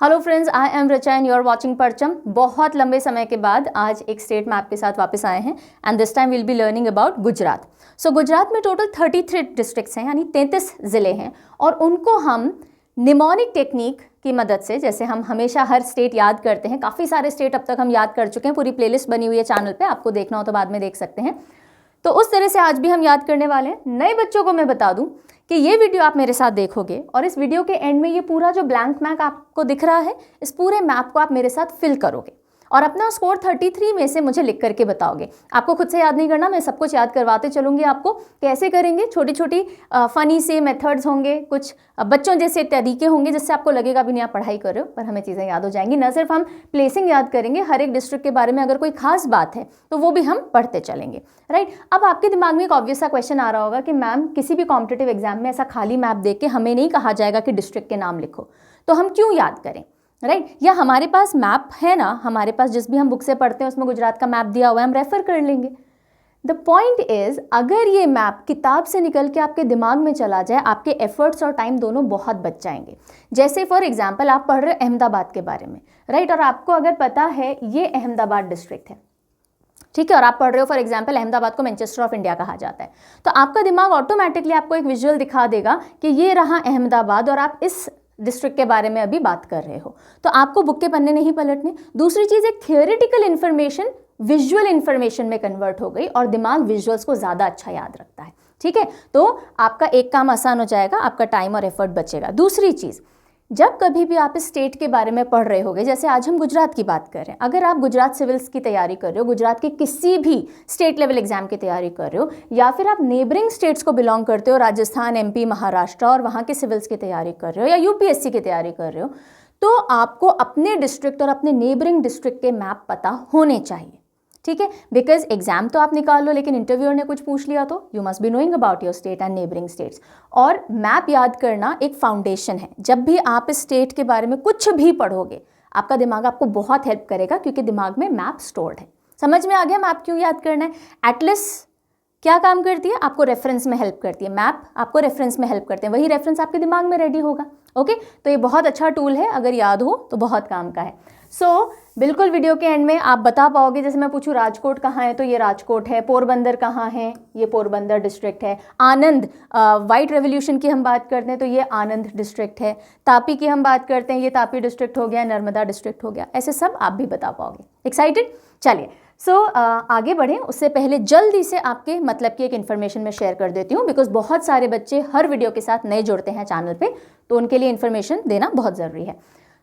Hello friends, I am Richa and you are watching Parcham. बहुत लंबे समय के बाद आज एक स्टेट मैप के साथ वापस आए हैं and this time will be learning about Gujarat. So Gujarat में टोटल 33 डिस्ट्रिक्ट्स हैं, यानी 33 ज़िले हैं और उनको हम निमोनिक टेक्निक की मदद से, जैसे हम हमेशा हर स्टेट याद करते हैं, काफ़ी सारे स्टेट अब तक हम याद कर चुके हैं, पूरी प्लेलिस्ट बनी हुई है चैनल पे, आपको देखना हो तो बाद में देख सकते हैं। तो उस तरह से आज भी हम याद करने वाले हैं। नए बच्चों को मैं बता दूं कि ये वीडियो आप मेरे साथ देखोगे और इस वीडियो के एंड में ये पूरा जो ब्लैंक मैप आपको दिख रहा है, इस पूरे मैप को आप मेरे साथ फिल करोगे और अपना स्कोर 33 में से मुझे लिख करके बताओगे। आपको खुद से याद नहीं करना, मैं सब कुछ याद करवाते चलूंगी आपको। कैसे करेंगे? छोटी छोटी फनी से मेथड्स होंगे, कुछ बच्चों जैसे तरीके होंगे जिससे आपको लगेगा भी नहीं आप पढ़ाई कर रहे हो, पर हमें चीज़ें याद हो जाएंगी। न सिर्फ हम प्लेसिंग याद करेंगे, हर एक डिस्ट्रिक्ट के बारे में अगर कोई खास बात है तो वो भी हम पढ़ते चलेंगे, राइट। अब आपके दिमाग में एक ऑब्वियस सा क्वेश्चन आ रहा होगा कि मैम किसी भी कॉम्पिटिटिव एग्जाम में ऐसा खाली मैप देख के हमें नहीं कहा जाएगा कि डिस्ट्रिक्ट के नाम लिखो, तो हम क्यों याद करें, राइट। या हमारे पास मैप है ना, हमारे पास जिस भी हम बुक से पढ़ते हैं उसमें गुजरात का मैप दिया हुआ है, हम रेफर कर लेंगे। द पॉइंट इज, अगर ये मैप किताब से निकल के आपके दिमाग में चला जाए, आपके एफर्ट्स और टाइम दोनों बहुत बच जाएंगे। जैसे फॉर एग्जाम्पल आप पढ़ रहे हो अहमदाबाद के बारे में, राइट, और आपको अगर पता है ये अहमदाबाद डिस्ट्रिक्ट है, ठीक है, और आप पढ़ रहे हो फॉर एग्जाम्पल अहमदाबाद को मैनचेस्टर ऑफ इंडिया कहा जाता है, तो आपका दिमाग ऑटोमेटिकली आपको एक विजुअल दिखा देगा कि ये रहा अहमदाबाद और आप इस डिस्ट्रिक्ट के बारे में अभी बात कर रहे हो। तो आपको बुक के पन्ने नहीं पलटने। दूसरी चीज़, एक थियोरेटिकल इन्फॉर्मेशन विजुअल इन्फॉर्मेशन में कन्वर्ट हो गई और दिमाग विजुअल्स को ज़्यादा अच्छा याद रखता है, ठीक है। तो आपका एक काम आसान हो जाएगा, आपका टाइम और एफर्ट बचेगा। दूसरी चीज़, जब कभी भी आप इस स्टेट के बारे में पढ़ रहे होगे, जैसे आज हम गुजरात की बात कर रहे हैं, अगर आप गुजरात सिविल्स की तैयारी कर रहे हो, गुजरात के किसी भी स्टेट लेवल एग्जाम की तैयारी कर रहे हो, या फिर आप नेबरिंग स्टेट्स को बिलोंग करते हो, राजस्थान, एमपी, महाराष्ट्र, और वहाँ के सिविल्स की तैयारी कर रहे हो या यूपीएससी की तैयारी कर रहे हो, तो आपको अपने डिस्ट्रिक्ट और अपने नेबरिंग डिस्ट्रिक्ट के मैप पता होने चाहिए, ठीक है। बिकॉज एग्जाम तो आप निकाल लो, लेकिन इंटरव्यूअर ने कुछ पूछ लिया तो you must be knowing about your state and neighbouring states. और मैप याद करना एक फाउंडेशन है। जब भी आप इस स्टेट के बारे में कुछ भी पढ़ोगे, आपका दिमाग आपको बहुत हेल्प करेगा, क्योंकि दिमाग में मैप स्टोर्ड है। समझ में आ गया मैप क्यों याद करना है? एटलस क्या काम करती है? आपको रेफरेंस में हेल्प करती है। मैप आपको रेफरेंस में हेल्प करते हैं, वही रेफरेंस आपके दिमाग में रेडी होगा, ओके। तो ये बहुत अच्छा टूल है, अगर याद हो तो बहुत काम का है। सो बिल्कुल वीडियो के एंड में आप बता पाओगे, जैसे मैं पूछूं राजकोट कहाँ है तो ये राजकोट है, पोरबंदर कहाँ है, ये पोरबंदर डिस्ट्रिक्ट है, आनंद वाइट रेवोल्यूशन की हम बात करते हैं तो ये आनंद डिस्ट्रिक्ट है, तापी की हम बात करते हैं ये तापी डिस्ट्रिक्ट हो गया, नर्मदा डिस्ट्रिक्ट हो गया। ऐसे सब आप भी बता पाओगे। एक्साइटेड? चलिए, सो आगे बढ़ें। उससे पहले जल्दी से आपके मतलब की एक इन्फॉर्मेशन मैं शेयर कर देती हूँ, बिकॉज बहुत सारे बच्चे हर वीडियो के साथ नए जुड़ते हैं चैनल पे, तो उनके लिए इन्फॉर्मेशन देना बहुत ज़रूरी है।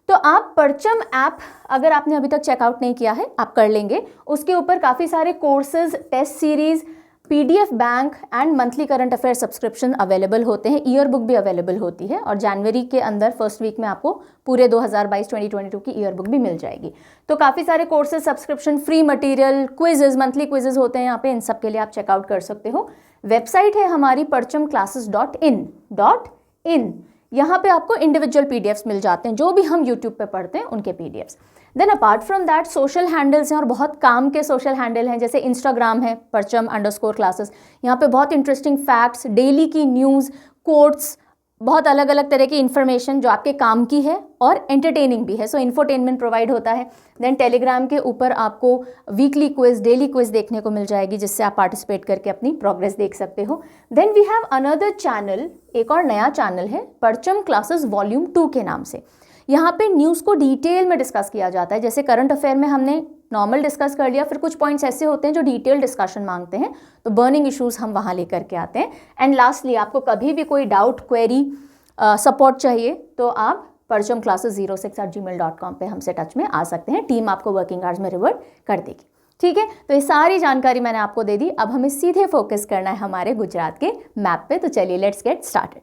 तो आप परचम ऐप अगर आपने अभी तक चेकआउट नहीं किया है, आप कर लेंगे। उसके ऊपर काफ़ी सारे courses, test series, PDF bank and monthly current affair subscription available होते हैं। ईयर बुक भी अवेलेबल होती है और जनवरी के अंदर फर्स्ट वीक में आपको पूरे 2022-2022 की ईयर बुक भी मिल जाएगी। तो काफ़ी सारे courses, subscription, free material, quizzes, monthly quizzes होते हैं यहाँ पे, इन सब के लिए आप चेकआउट कर सकते हो। वेबसाइट है हमारी parchamclasses.in। यहाँ पे आपको इंडिविजुअल पीडीएफ्स मिल जाते हैं, जो भी हम यूट्यूब पे पढ़ते हैं उनके PDFs. Then apart from that social handles हैं, और बहुत काम के सोशल हैंडल हैं, जैसे इंस्टाग्राम है परचम_क्लासेस। यहाँ पे बहुत इंटरेस्टिंग फैक्ट्स, डेली की न्यूज़, कोट्स, बहुत अलग अलग तरह की इन्फॉर्मेशन जो आपके काम की है और एंटरटेनिंग भी है, सो इन्फोटेनमेंट प्रोवाइड होता है। देन टेलीग्राम के ऊपर आपको वीकली क्विज, डेली क्विज देखने को मिल जाएगी, जिससे आप पार्टिसिपेट करके अपनी प्रोग्रेस देख सकते हो। Then we have another channel, एक और नया चैनल है परचम क्लासेस वॉल्यूम 2 के नाम से। यहाँ पे न्यूज़ को डिटेल में डिस्कस किया जाता है। जैसे करंट अफेयर में हमने नॉर्मल डिस्कस कर लिया, फिर कुछ पॉइंट्स ऐसे होते हैं जो डिटेल डिस्कशन मांगते हैं, तो बर्निंग इश्यूज हम वहाँ लेकर के आते हैं। एंड लास्टली, आपको कभी भी कोई डाउट, क्वेरी, सपोर्ट चाहिए तो आप parchamclasses06@gmail.com पे हमसे टच में आ सकते हैं। टीम आपको वर्किंग आवर्स में रिवर्ट कर देगी, ठीक है। तो ये सारी जानकारी मैंने आपको दे दी। अब हमें सीधे फोकस करना है हमारे गुजरात के मैप पे, तो चलिए लेट्स गेट स्टार्टेड।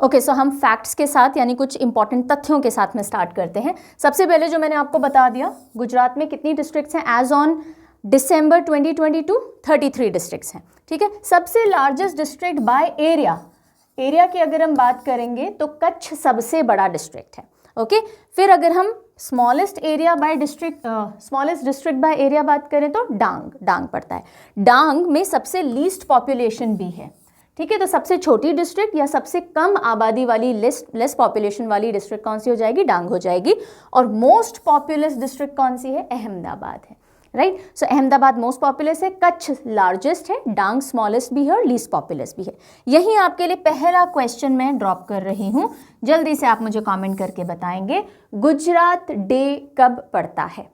ओके, सो हम फैक्ट्स के साथ, यानी कुछ इंपॉर्टेंट तथ्यों के साथ में स्टार्ट करते हैं। सबसे पहले जो मैंने आपको बता दिया, गुजरात में कितनी डिस्ट्रिक्ट्स हैं एज ऑन दिसंबर 2022? 33 डिस्ट्रिक्ट्स हैं, ठीक है। सबसे लार्जेस्ट डिस्ट्रिक्ट बाय एरिया की अगर हम बात करेंगे तो कच्छ सबसे बड़ा डिस्ट्रिक्ट है, ओके। फिर अगर हम smallest area bye district, smallest district by area बात करें तो डांग पड़ता है। डांग में सबसे लीस्ट पॉपुलेशन भी है, ठीक है। तो सबसे छोटी डिस्ट्रिक्ट या सबसे कम आबादी वाली लेस पॉपुलेशन वाली डिस्ट्रिक्ट कौन सी हो जाएगी? डांग हो जाएगी। और मोस्ट पॉपुलस डिस्ट्रिक्ट कौन सी है? अहमदाबाद है, राइट। सो अहमदाबाद मोस्ट पॉपुलस है, कच्छ लार्जेस्ट है, डांग स्मॉलेस्ट भी है और लीस्ट पॉपुलस भी है। यही आपके लिए पहला क्वेश्चन मैं ड्रॉप कर रही हूँ, जल्दी से आप मुझे कमेंट करके बताएंगे गुजरात डे कब पड़ता है,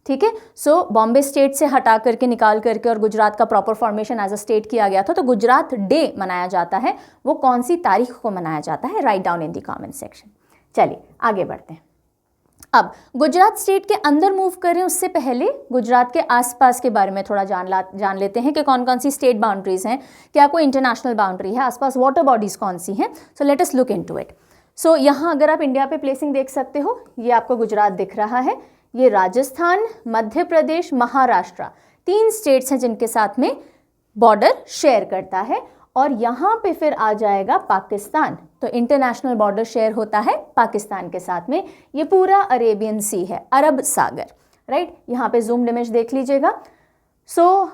ठीक है। सो बॉम्बे स्टेट से हटा करके निकाल करके और गुजरात का proper formation as a state किया गया था, तो गुजरात डे मनाया जाता है, वो कौन सी तारीख को मनाया जाता है? Write down in the comment section. चलिए आगे बढ़ते हैं। अब गुजरात स्टेट के अंदर मूव करें उससे पहले गुजरात के आसपास के बारे में थोड़ा जान लेते हैं कि कौन कौन सी स्टेट बाउंड्रीज हैं, क्या कोई इंटरनेशनल बाउंड्री है, आसपास वाटर बॉडीज कौन सी हैं। So let us look into it. So यहाँ अगर आप इंडिया पे प्लेसिंग देख सकते हो, ये आपको गुजरात दिख रहा है, ये राजस्थान, मध्य प्रदेश, महाराष्ट्र, 3 स्टेट्स हैं जिनके साथ में बॉर्डर शेयर करता है। और यहाँ पे फिर आ जाएगा पाकिस्तान, तो इंटरनेशनल बॉर्डर शेयर होता है पाकिस्तान के साथ में। ये पूरा अरेबियन सी है, अरब सागर, राइट। यहाँ पे जूम्ड इमेज देख लीजिएगा। सो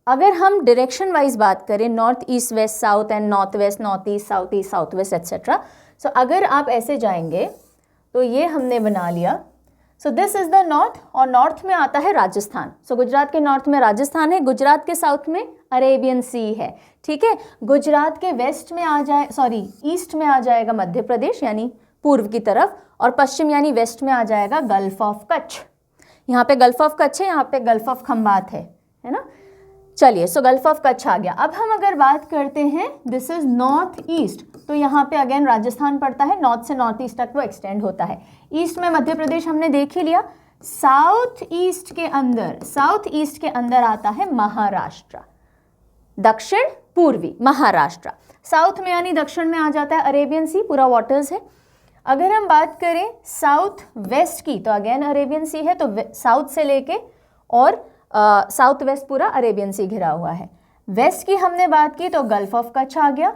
अगर हम डायरेक्शन वाइज बात करें, north east west south and north west north east south west etcetera, so अगर आप ऐसे जाएंगे तो ये हमने बना लिया। So this is the north, और नॉर्थ में आता है राजस्थान। सो गुजरात के नॉर्थ में राजस्थान है, गुजरात के साउथ में अरेबियन सी है, ठीक है। गुजरात के वेस्ट में ईस्ट में आ जाएगा मध्य प्रदेश यानी पूर्व की तरफ, और पश्चिम यानी वेस्ट में आ जाएगा गल्फ ऑफ कच्छ। यहाँ पे गल्फ ऑफ कच्छ है, यहाँ पे गल्फ ऑफ खंबात है ना। चलिए, सो गल्फ ऑफ कच्छ आ गया। अब हम अगर बात करते हैं, दिस इज नॉर्थ ईस्ट, तो यहाँ पे अगेन राजस्थान पड़ता है, नॉर्थ से नॉर्थ ईस्ट तक वो एक्सटेंड होता है। ईस्ट में मध्य प्रदेश हमने देख ही लिया। साउथ ईस्ट के अंदर आता है महाराष्ट्र, दक्षिण पूर्वी महाराष्ट्र। साउथ में यानी दक्षिण में आ जाता है अरेबियन सी, पूरा वाटर्स है। अगर हम बात करें साउथ वेस्ट की, तो अगेन अरेबियन सी है, तो साउथ से लेके और साउथ वेस्ट पूरा अरेबियन सी घिरा हुआ है। वेस्ट की हमने बात की तो गल्फ ऑफ कच्छ आ गया।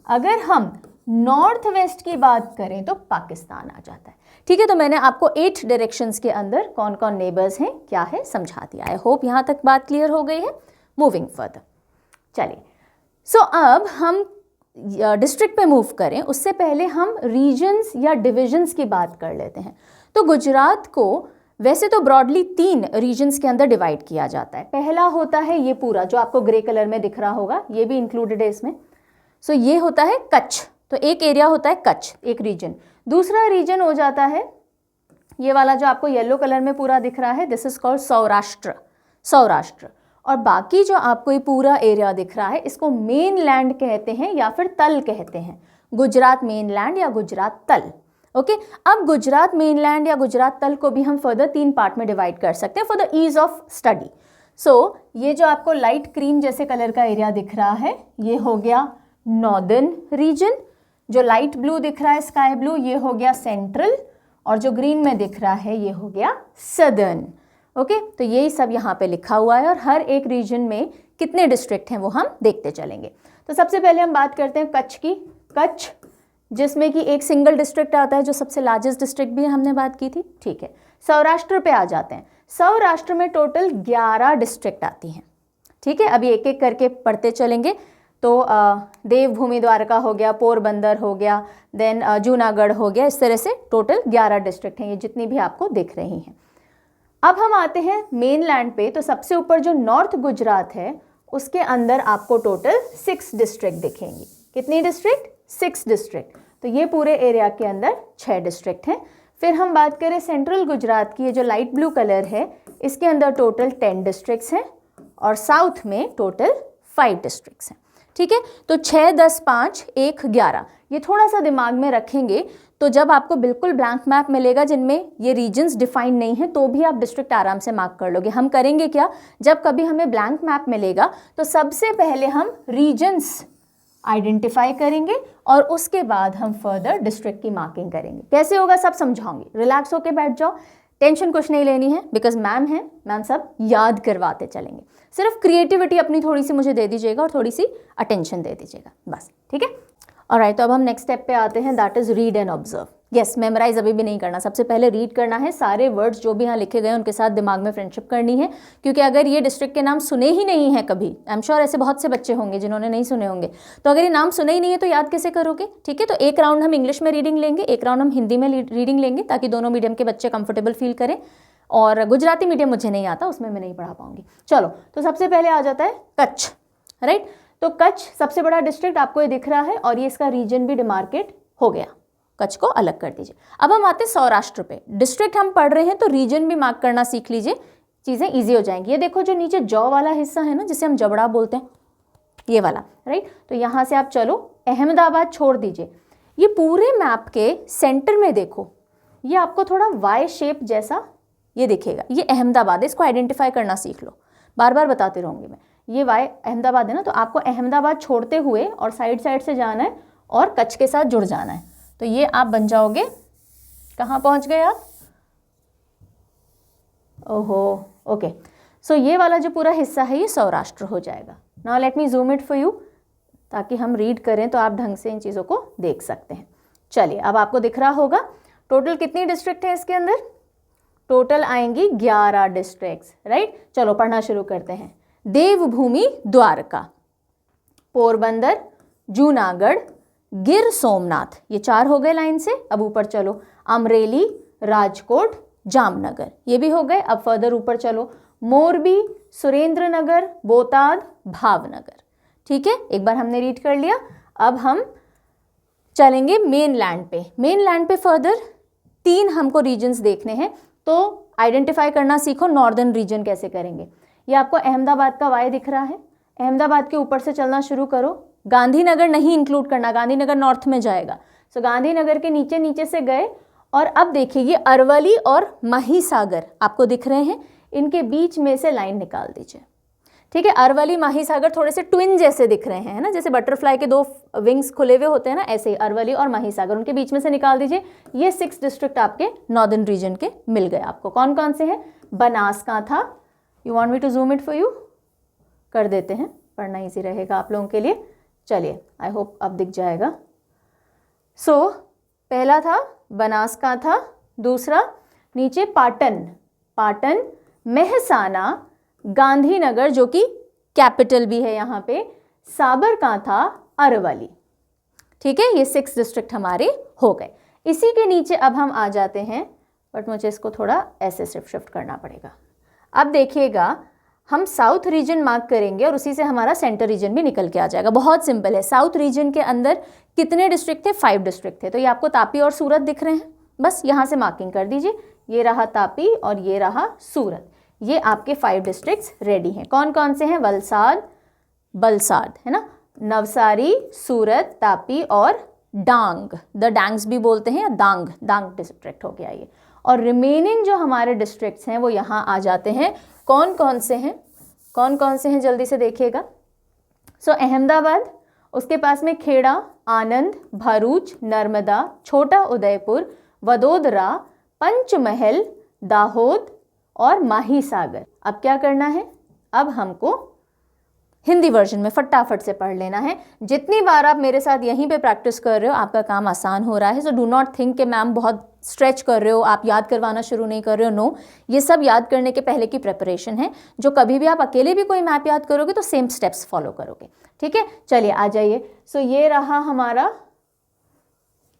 अगर हम नॉर्थ वेस्ट की बात करें तो पाकिस्तान आ जाता है, ठीक है। तो मैंने आपको 8 डायरेक्शंस के अंदर कौन कौन नेबर्स हैं, क्या है, समझा दिया। आई होप यहाँ तक बात क्लियर हो गई है। मूविंग फर्दर, चलिए। सो अब हम डिस्ट्रिक्ट पे मूव करें उससे पहले हम रीजन्स या डिविजन्स की बात कर लेते हैं। तो गुजरात को वैसे तो ब्रॉडली 3 रीजन्स के अंदर डिवाइड किया जाता है। पहला होता है ये पूरा जो आपको ग्रे कलर में दिख रहा होगा, ये भी इंक्लूडेड है इसमें। सो ये होता है कच्छ, तो एक एरिया होता है कच्छ, एक रीजन। दूसरा रीजन हो जाता है ये वाला जो आपको येलो कलर में पूरा दिख रहा है, दिस इज कॉल्ड सौराष्ट्र। और बाकी जो आपको ये पूरा एरिया दिख रहा है, इसको मेन लैंड कहते हैं या फिर तल कहते हैं, गुजरात मेन लैंड या गुजरात तल। ओके, अब गुजरात मेनलैंड या गुजरात तल को भी हम फर्दर 3 पार्ट में डिवाइड कर सकते हैं for the ease of study. So ये जो आपको लाइट क्रीम जैसे कलर का एरिया दिख रहा है, ये हो गया नॉर्दर्न रीजन। जो लाइट ब्लू दिख रहा है, स्काई ब्लू, ये हो गया सेंट्रल, और जो ग्रीन में दिख रहा है ये हो गया सदर्न। ओके, तो यही सब यहाँ पे लिखा हुआ है, और हर एक रीजन में कितने डिस्ट्रिक्ट हैं वो हम देखते चलेंगे। तो सबसे पहले हम बात करते हैं कच्छ की। कच्छ जिसमें कि एक सिंगल डिस्ट्रिक्ट आता है, जो सबसे लार्जेस्ट डिस्ट्रिक्ट भी हमने बात की थी, ठीक है। सौराष्ट्र पे आ जाते हैं। सौराष्ट्र में टोटल 11 डिस्ट्रिक्ट आती हैं, ठीक है। अभी एक एक करके पढ़ते चलेंगे। तो देवभूमि द्वारका हो गया, पोरबंदर हो गया, देन जूनागढ़ हो गया, इस तरह से टोटल 11 डिस्ट्रिक्ट हैं, ये जितनी भी आपको दिख रही हैं। अब हम आते हैं मेन लैंड पे। तो सबसे ऊपर जो नॉर्थ गुजरात है, उसके अंदर आपको टोटल 6 डिस्ट्रिक्ट दिखेंगी। कितनी डिस्ट्रिक्ट? 6 डिस्ट्रिक्ट। तो ये पूरे एरिया के अंदर 6 डिस्ट्रिक्ट हैं। फिर हम बात करें सेंट्रल गुजरात की, ये जो लाइट ब्लू कलर है, इसके अंदर टोटल 10 डिस्ट्रिक्ट्स हैं, और साउथ में टोटल 5 डिस्ट्रिक्ट्स हैं, ठीक है। तो 6, 10, 5, 1, 11, ये थोड़ा सा दिमाग में रखेंगे। तो जब आपको बिल्कुल ब्लैंक मैप मिलेगा जिनमें ये रीजन्स डिफाइन नहीं है, तो भी आप डिस्ट्रिक्ट आराम से मार्क कर लोगे। हम करेंगे क्या, जब कभी हमें ब्लैंक मैप मिलेगा तो सबसे पहले हम रीजन्स आइडेंटिफाई करेंगे, और उसके बाद हम फर्दर डिस्ट्रिक्ट की मार्किंग करेंगे। कैसे होगा सब समझाऊंगी, रिलैक्स होके बैठ जाओ, टेंशन कुछ नहीं लेनी है, बिकॉज मैम है, मैम सब याद करवाते चलेंगे। सिर्फ क्रिएटिविटी अपनी थोड़ी सी मुझे दे दीजिएगा और थोड़ी सी अटेंशन दे दीजिएगा, बस, ठीक है। ऑलराइट, तो अब हम नेक्स्ट स्टेप पे आते हैं, that is read and observe. Yes, memorise अभी भी नहीं करना, सबसे पहले रीड करना है, सारे वर्ड्स जो भी यहाँ लिखे गए हैं उनके साथ दिमाग में फ्रेंडशिप करनी है, क्योंकि अगर ये डिस्ट्रिक्ट के नाम सुने ही नहीं हैं कभी, आई एम श्योर ऐसे बहुत से बच्चे होंगे जिन्होंने नहीं सुने होंगे, तो अगर ये नाम सुने ही नहीं है तो याद कैसे करोगे। ठीक है, तो एक राउंड हम इंग्लिश में रीडिंग लेंगे, एक राउंड हम हिंदी में रीडिंग लेंगे, ताकि दोनों मीडियम के बच्चे कंफर्टेबल फील करें। और गुजराती मीडियम मुझे नहीं आता, उसमें मैं नहीं पढ़ा पाऊंगी। चलो, तो सबसे पहले आ जाता है कच्छ, राइट। तो कच्छ सबसे बड़ा डिस्ट्रिक्ट आपको ये दिख रहा है, और ये इसका रीजन भी डिमार्केट हो गया, कच्छ को अलग कर दीजिए। अब हम आते हैं सौराष्ट्र पे। डिस्ट्रिक्ट हम पढ़ रहे हैं तो रीजन भी मार्क करना सीख लीजिए, चीज़ें ईजी हो जाएंगी। ये देखो जो नीचे जौ वाला हिस्सा है ना, जिसे हम जबड़ा बोलते हैं, ये वाला, राइट। तो यहाँ से आप चलो, अहमदाबाद छोड़ दीजिए। ये पूरे मैप के सेंटर में देखो, ये आपको थोड़ा वाई शेप जैसा ये दिखेगा, ये अहमदाबाद है, इसको आइडेंटिफाई करना सीख लो, बार बार बताते रहूँगी मैं। ये वाई अहमदाबाद है ना, तो आपको अहमदाबाद छोड़ते हुए और साइड साइड से जाना है और कच्छ के साथ जुड़ जाना है। तो ये आप बन जाओगे, कहाँ पहुँच गए आप, ओहो, ओके। सो ये वाला जो पूरा हिस्सा है ये सौराष्ट्र हो जाएगा। Now let me zoom it for you, ताकि हम रीड करें तो आप ढंग से इन चीज़ों को देख सकते हैं। चलिए, अब आपको दिख रहा होगा टोटल कितनी डिस्ट्रिक्ट है इसके अंदर, टोटल आएंगी 11 डिस्ट्रिक्ट्स, राइट। चलो पढ़ना शुरू करते हैं। देवभूमि द्वारका, पोरबंदर, जूनागढ़, गिर सोमनाथ, ये 4 हो गए लाइन से। अब ऊपर चलो, अमरेली, राजकोट, जामनगर, ये भी हो गए। अब फर्दर ऊपर चलो, मोरबी, सुरेंद्रनगर, बोटाद, भावनगर। ठीक है, एक बार हमने रीड कर लिया। अब हम चलेंगे मेन लैंड पे। मेन लैंड पे फर्दर 3 हमको रीजन्स देखने हैं, तो आइडेंटिफाई करना सीखो नॉर्दर्न रीजन कैसे करेंगे। ये आपको अहमदाबाद का वाई दिख रहा है, अहमदाबाद के ऊपर से चलना शुरू करो। गांधीनगर नहीं इंक्लूड करना, गांधीनगर नॉर्थ में जाएगा। सो गांधीनगर के नीचे नीचे से गए, और अब देखिए ये अरवली और महिसागर आपको दिख रहे हैं, इनके बीच में से लाइन निकाल दीजिए। ठीक है, अरवली महिसागर थोड़े से ट्विन जैसे दिख रहे हैं, है ना, जैसे बटरफ्लाई के 2 विंग्स खुले हुए होते हैं ना, ऐसे ही अरवली और महिसागर, उनके बीच में से निकाल दीजिए। ये 6 डिस्ट्रिक्ट आपके नॉर्दर्न रीजन के मिल गए आपको। कौन कौन से हैं, Banaskantha, you want me to zoom it for you, कर देते हैं, पढ़ना ईजी रहेगा आप लोगों के लिए। चलिए, आई होप अब दिख जाएगा। सो पहला था बनासकांठा, दूसरा नीचे पाटन, पाटन, मेहसाना, गांधीनगर जो कि कैपिटल भी है यहाँ पे, साबरकांठा, अरवली। ठीक है, ये 6 डिस्ट्रिक्ट हमारे हो गए। इसी के नीचे अब हम आ जाते हैं, बट मुझे इसको थोड़ा ऐसे शिफ्ट करना पड़ेगा। अब देखिएगा, हम साउथ रीजन मार्क करेंगे और उसी से हमारा सेंटर रीजन भी निकल के आ जाएगा। बहुत सिंपल है। साउथ रीजन के अंदर कितने डिस्ट्रिक्ट थे, 5 डिस्ट्रिक्ट थे। तो ये आपको तापी और सूरत दिख रहे हैं, बस यहाँ से मार्किंग कर दीजिए। ये रहा तापी और ये रहा सूरत, ये आपके 5 डिस्ट्रिक्ट्स रेडी हैं। कौन कौन से हैं, वलसाड, बलसाड, है ना, नवसारी, सूरत, तापी और डांग, द डांग्स भी बोलते हैं, या दांग, दांग डिस्ट्रिक्ट हो गया ये। और रिमेनिंग जो हमारे डिस्ट्रिक्ट्स हैं वो यहाँ आ जाते हैं। कौन कौन से हैं, कौन कौन से हैं, जल्दी से देखिएगा। सो अहमदाबाद, उसके पास में खेड़ा, आनंद, भरूच, नर्मदा, छोटा उदयपुर, वडोदरा, पंचमहल, दाहोद और महिसागर। अब क्या करना है, अब हमको हिंदी वर्जन में फटाफट से पढ़ लेना है। जितनी बार आप मेरे साथ यहीं पे प्रैक्टिस कर रहे हो, आपका काम आसान हो रहा है। सो डू नॉट थिंक कि मैम बहुत स्ट्रेच कर रहे हो, आप याद करवाना शुरू नहीं कर रहे हो। नो, ये सब याद करने के पहले की प्रिपरेशन है, जो कभी भी आप अकेले भी कोई मैप याद करोगे तो सेम स्टेप्स फॉलो करोगे। ठीक है, चलिए आ जाइए। सो ये रहा हमारा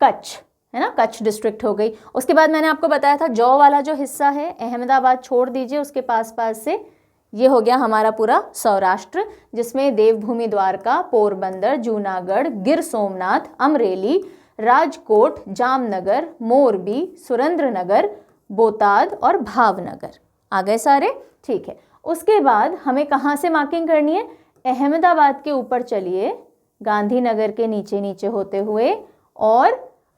कच्छ, है ना, कच्छ डिस्ट्रिक्ट हो गई। उसके बाद मैंने आपको बताया था जौ वाला जो हिस्सा है, अहमदाबाद छोड़ दीजिए, उसके पास पास से ये हो गया हमारा पूरा सौराष्ट्र, जिसमें देवभूमि द्वारका, पोरबंदर, जूनागढ़, गिर सोमनाथ, अमरेली, राजकोट, जामनगर, मोरबी, सुरेंद्रनगर, बोटाद और भावनगर आ गए सारे। ठीक है, उसके बाद हमें कहाँ से मार्किंग करनी है, अहमदाबाद के ऊपर चलिए, गांधीनगर के नीचे नीचे होते हुए, और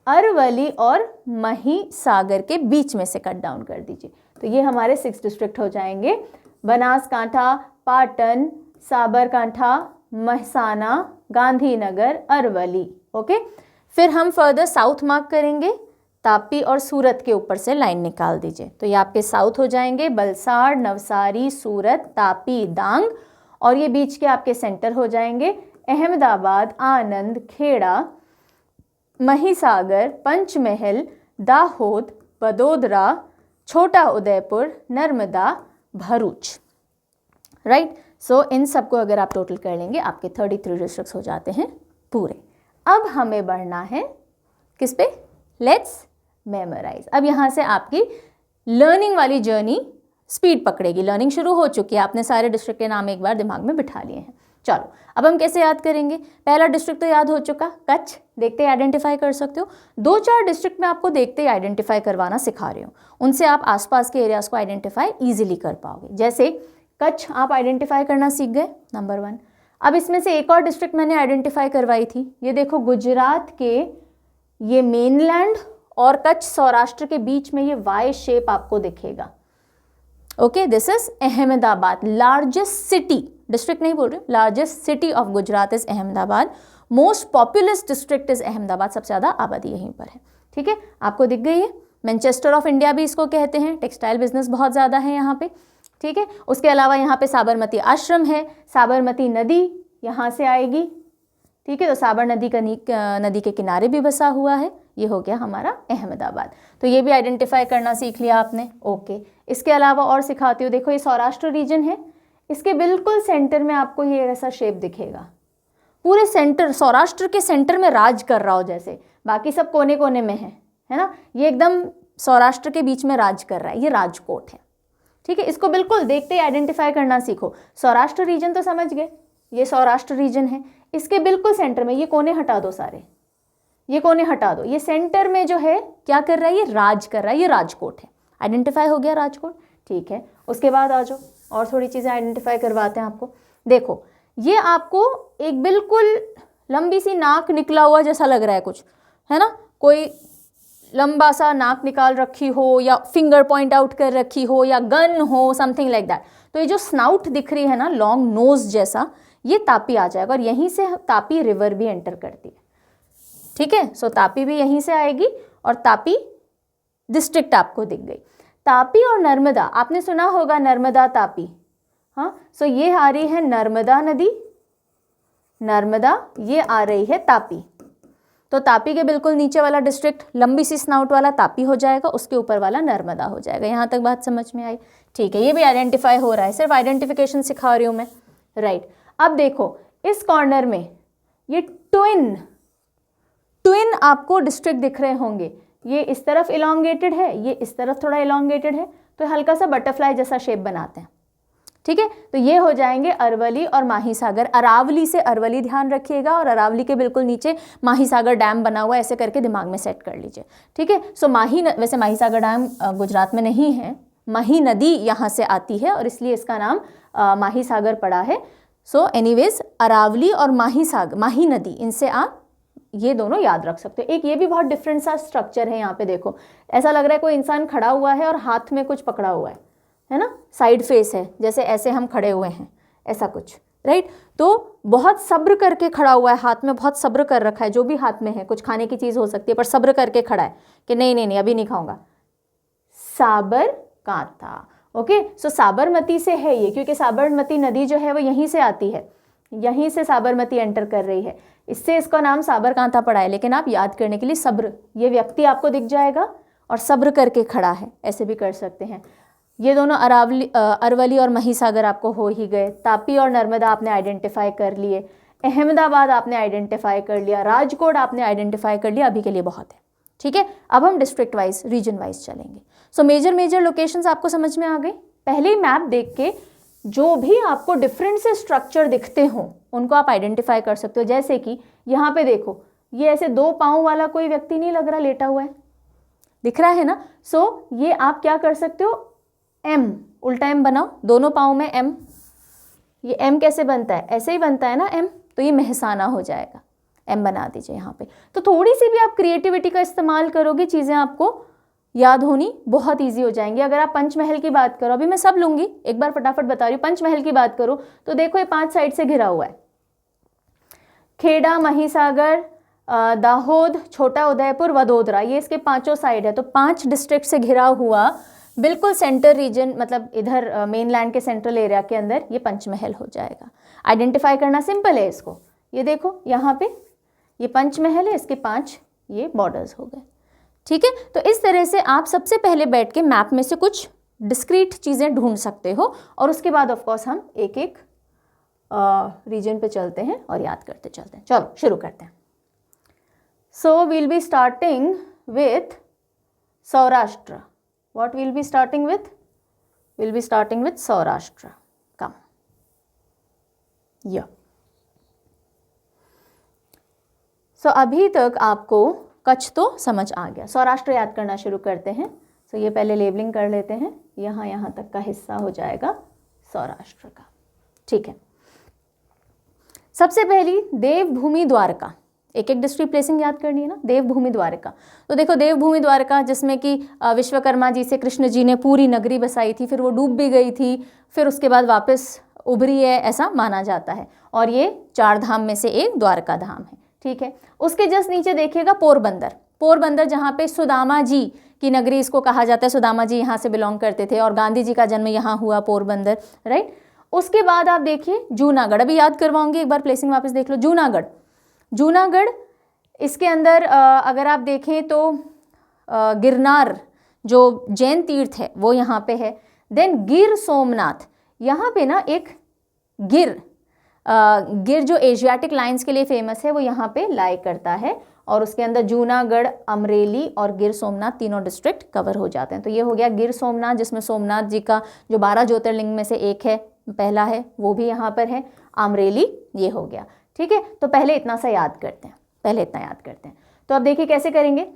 अरवली और महिसागर के बीच में से कट डाउन कर दीजिए। तो ये हमारे 6 डिस्ट्रिक्ट हो जाएंगे, बनासकांठा, पाटन, साबरकांठा, मेहसाना, गांधीनगर, अरवली। ओके, फिर हम फर्दर साउथ मार्क करेंगे, तापी और सूरत के ऊपर से लाइन निकाल दीजिए। तो ये आपके साउथ हो जाएंगे, बलसाड़, नवसारी, सूरत, तापी, दांग, और ये बीच के आपके सेंटर हो जाएंगे, अहमदाबाद, आनंद, खेड़ा, महिसागर, पंचमहल, दाहोद, वडोदरा, छोटा उदयपुर, नर्मदा, भरूच, राइट। सो इन सबको अगर आप टोटल कर लेंगे आपके 33 डिस्ट्रिक्ट्स हो जाते हैं पूरे। अब हमें बढ़ना है किस पे, लेट्स मेमोराइज। अब यहाँ से आपकी लर्निंग वाली जर्नी स्पीड पकड़ेगी। लर्निंग शुरू हो चुकी है, आपने सारे डिस्ट्रिक्ट के नाम एक बार दिमाग में बिठा लिए हैं। चलो अब हम कैसे याद करेंगे। पहला डिस्ट्रिक्ट तो याद हो चुका, कच्छ, देखते ही आइडेंटिफाई कर सकते हो। 2-4 डिस्ट्रिक्ट में आपको देखते ही आइडेंटिफाई करवाना सिखा रही हूँ, उनसे आप आसपास के एरियाज को आइडेंटिफाई ईजिली कर पाओगे। जैसे कच्छ आप आइडेंटिफाई करना सीख गए, नंबर 1। अब इसमें से एक और डिस्ट्रिक्ट मैंने आइडेंटिफाई करवाई थी, ये देखो गुजरात के ये मेनलैंड और कच्छ सौराष्ट्र के बीच में ये वाई शेप आपको दिखेगा। Okay, this is Ahmedabad, largest city, district नहीं बोल रही, largest city of Gujarat is Ahmedabad. Most populous district is Ahmedabad, सबसे ज़्यादा आबादी यहीं पर है। ठीक है, आपको दिख गई है। मैनचेस्टर ऑफ इंडिया भी इसको कहते हैं, टेक्सटाइल बिजनेस बहुत ज़्यादा है यहाँ पे। ठीक है, उसके अलावा यहाँ पे साबरमती आश्रम है, साबरमती नदी यहाँ से आएगी। ठीक है, तो साबर नदी के किनारे भी बसा हुआ है। ये हो गया हमारा अहमदाबाद, तो ये भी आइडेंटिफाई करना सीख लिया आपने। ओके, इसके अलावा और सिखाती हूँ। देखो ये सौराष्ट्र रीजन है, इसके बिल्कुल सेंटर में आपको ये ऐसा शेप दिखेगा, पूरे सेंटर, सौराष्ट्र के सेंटर में राज कर रहा हो जैसे, बाकी सब कोने कोने में है ना, ये एकदम सौराष्ट्र के बीच में राज कर रहा है, ये राजकोट है। ठीक है, इसको बिल्कुल देखते ही आइडेंटिफाई करना सीखो। सौराष्ट्र रीजन तो समझ गए, ये सौराष्ट्र रीजन है, इसके बिल्कुल सेंटर में, ये कोने हटा दो सारे, ये कोने हटा दो, ये सेंटर में जो है क्या कर रहा है, ये राज कर रहा है, ये राजकोट है। आइडेंटिफाई हो गया राजकोट। ठीक है, उसके बाद आ जाओ और थोड़ी चीज़ें आइडेंटिफाई करवाते हैं आपको। देखो ये आपको एक बिल्कुल लंबी सी नाक निकला हुआ जैसा लग रहा है कुछ, है ना, कोई लंबा सा नाक निकाल रखी हो या फिंगर पॉइंट आउट कर रखी हो या गन हो, समथिंग लाइक दैट। तो ये जो स्नाउट दिख रही है ना, लॉन्ग नोज जैसा, ये तापी आ जाएगा और यहीं से तापी रिवर भी एंटर करती है। ठीक है, सो तापी भी यहीं से आएगी और तापी डिस्ट्रिक्ट आपको दिख गई। तापी और नर्मदा, आपने सुना होगा नर्मदा तापी, हाँ, सो ये आ रही है नर्मदा नदी, नर्मदा, ये आ रही है तापी। तो तापी के बिल्कुल नीचे वाला डिस्ट्रिक्ट लंबी सी स्नाउट वाला तापी हो जाएगा, उसके ऊपर वाला नर्मदा हो जाएगा। यहाँ तक बात समझ में आई। ठीक है, ये भी आइडेंटिफाई हो रहा है, सिर्फ आइडेंटिफिकेशन सिखा रही हूँ मैं, राइट। अब देखो इस कॉर्नर में ये ट्विन आपको डिस्ट्रिक्ट दिख रहे होंगे, ये इस तरफ इलॉन्गेटेड है, ये इस तरफ थोड़ा इलॉन्गेटेड है, तो हल्का सा बटरफ्लाई जैसा शेप बनाते हैं। ठीक है, तो ये हो जाएंगे अरवली और माहीसागर। अरावली से अरवली ध्यान रखिएगा, और अरावली के बिल्कुल नीचे माहीसागर डैम बना हुआ है, ऐसे करके दिमाग में सेट कर लीजिए। ठीक है, सो वैसे माहीसागर डैम गुजरात में नहीं है, माही नदी यहाँ से आती है और इसलिए इसका नाम माहीसागर पड़ा है। सो एनीवेज अरावली और माही नदी, इनसे आप ये दोनों याद रख सकते हो। एक ये भी बहुत डिफरेंट सा स्ट्रक्चर है, यहाँ पे देखो ऐसा लग रहा है कोई इंसान खड़ा हुआ है और हाथ में कुछ पकड़ा हुआ है ना, साइड फेस है, जैसे ऐसे हम खड़े हुए हैं, ऐसा कुछ, राइट। तो बहुत सब्र करके खड़ा हुआ है, हाथ में बहुत सब्र कर रखा है, जो भी हाथ में है, कुछ खाने की चीज़ हो सकती है, पर सब्र करके खड़ा है कि नहीं अभी नहीं खाऊंगा। साबरकांठा, ओके, सो साबरमती से है ये, क्योंकि साबरमती नदी जो है वो यहीं से आती है, यहीं से साबरमती एंटर कर रही है, इससे इसका नाम साबरकांठा पड़ा है। लेकिन आप याद करने के लिए सब्र, ये व्यक्ति आपको दिख जाएगा और सब्र करके खड़ा है, ऐसे भी कर सकते हैं। ये दोनों अरवली और महिसागर आपको हो ही गए। तापी और नर्मदा आपने आइडेंटिफाई कर लिए, अहमदाबाद आपने आइडेंटिफाई कर लिया, राजकोट आपने आइडेंटिफाई कर लिया, अभी के लिए बहुत है। ठीक है, अब हम डिस्ट्रिक्ट वाइज, रीजन वाइज चलेंगे। सो मेजर लोकेशंस आपको समझ में आ गई। पहले मैप देख के जो भी आपको डिफरेंट से स्ट्रक्चर दिखते हों उनको आप आइडेंटिफाई कर सकते हो। जैसे कि यहाँ पे देखो, ये ऐसे 2 पाँव वाला कोई व्यक्ति नहीं लग रहा, लेटा हुआ है, दिख रहा है ना। सो ये आप क्या कर सकते हो, एम, उल्टा एम बनाओ, दोनों पाँव में एम। ये एम कैसे बनता है, ऐसे ही बनता है ना एम, तो ये मेहसाना हो जाएगा, एम बना दीजिए यहाँ पे। तो थोड़ी सी भी आप क्रिएटिविटी का इस्तेमाल करोगे, चीज़ें आपको याद होनी बहुत इजी हो जाएंगी। अगर आप पंचमहल की बात करो, अभी मैं सब लूँगी, एक बार फटाफट बता रही हूँ। पंचमहल की बात करो तो देखो ये 5 साइड से घिरा हुआ है, खेड़ा, महिसागर, दाहोद, छोटा उदयपुर, वडोदरा, ये इसके 5 साइड है। तो 5 डिस्ट्रिक्ट से घिरा हुआ बिल्कुल सेंटर रीजन, मतलब इधर मेनलैंड के सेंट्रल एरिया के अंदर ये पंचमहल हो जाएगा। आइडेंटिफाई करना सिंपल है इसको, ये देखो यहाँ पे ये पंचमहल है, इसके 5 ये बॉर्डर्स हो गए। ठीक है, तो इस तरह से आप सबसे पहले बैठ के मैप में से कुछ डिस्क्रीट चीज़ें ढूंढ सकते हो और उसके बाद ऑफ कोर्स हम एक एक रीजन पे चलते हैं और याद करते चलते हैं। चलो शुरू करते हैं। So will be starting with Saurashtra. What will be starting with? Will be starting with Saurashtra. कम या सो अभी तक आपको कच्छ तो समझ आ गया, सौराष्ट्र याद करना शुरू करते हैं। सो ये पहले लेबलिंग कर लेते हैं, यहाँ तक का हिस्सा हो जाएगा सौराष्ट्र का। ठीक है, सबसे पहली देवभूमि द्वारका। एक एक डिस्ट्रिक्ट प्लेसिंग याद करनी है ना। देवभूमि द्वारका, तो देखो देवभूमि द्वारका जिसमें कि विश्वकर्मा जी से कृष्ण जी ने पूरी नगरी बसाई थी, फिर वो डूब भी गई थी, फिर उसके बाद वापस उभरी है, ऐसा माना जाता है। और ये 4 धाम में से एक द्वारका धाम है। ठीक है, उसके जस्ट नीचे देखिएगा पोरबंदर। पोरबंदर जहाँ पे सुदामा जी की नगरी इसको कहा जाता है, सुदामा जी यहाँ से बिलोंग करते थे और गांधी जी का जन्म यहाँ हुआ, पोरबंदर, राइट। उसके बाद आप देखिए जूनागढ़, अभी याद करवाऊंगी, एक बार प्लेसिंग वापस देख लो। जूनागढ़, जूनागढ़ इसके अंदर अगर आप देखें तो गिरनार जो जैन तीर्थ है वो यहाँ पे है। देन गिर सोमनाथ, यहाँ पे ना एक गिर जो एशियाटिक लाइन्स के लिए फेमस है वो यहाँ पे लाई करता है और उसके अंदर जूनागढ़, अमरेली और गिर सोमनाथ तीनों डिस्ट्रिक्ट कवर हो जाते हैं। तो ये हो गया गिर सोमनाथ, जिसमें सोमनाथ जी का जो 12 ज्योतिर्लिंग में से एक है, पहला है, वो भी यहाँ पर है। अमरेली ये हो गया। ठीक है, तो पहले इतना सा याद करते हैं, पहले इतना याद करते हैं। तो अब देखिए कैसे करेंगे।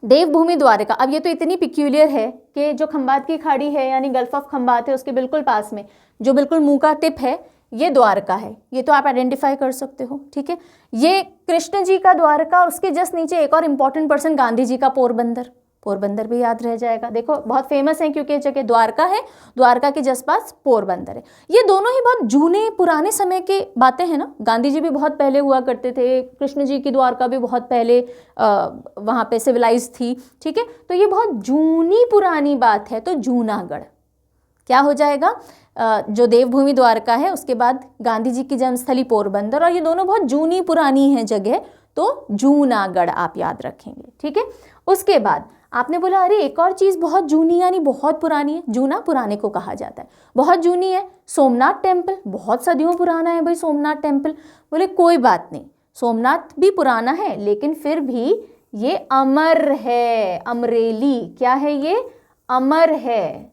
देवभूमि द्वारका, अब ये तो इतनी पिक्यूलियर है कि जो खंबात की खाड़ी है यानी गल्फ ऑफ खंबात है उसके बिल्कुल पास में जो बिल्कुल मुंह का टिप है ये द्वारका है। ये तो आप आइडेंटिफाई कर सकते हो। ठीक है, ये कृष्ण जी का द्वारका और उसके जस्ट नीचे एक और इंपॉर्टेंट पर्सन गांधी जी का पोरबंदर। पोरबंदर भी याद रह जाएगा। देखो बहुत फेमस है क्योंकि जगह द्वारका है, द्वारका के जस्ट पास पोरबंदर है। ये दोनों ही बहुत जूने पुराने समय के बातें हैं ना। गांधी जी भी बहुत पहले हुआ करते थे, कृष्ण जी की द्वारका भी बहुत पहले वहाँ पे सिविलाइज थी। ठीक है, तो ये बहुत जूनी पुरानी बात है। तो जूनागढ़ क्या हो जाएगा, जो देवभूमि द्वारका है उसके बाद गांधी जी की जन्मस्थली पोरबंदर, और ये दोनों बहुत जूनी पुरानी है जगह, तो जूनागढ़ आप याद रखेंगे। ठीक है, उसके बाद आपने बोला अरे एक और चीज़ बहुत जूनी यानी बहुत पुरानी है। जूना पुराने को कहा जाता है, बहुत जूनी है। सोमनाथ टेम्पल बहुत सदियों पुराना है भाई, सोमनाथ टेम्पल। बोले कोई बात नहीं, सोमनाथ भी पुराना है लेकिन फिर भी ये अमर है। अमरेली क्या है, ये अमर है,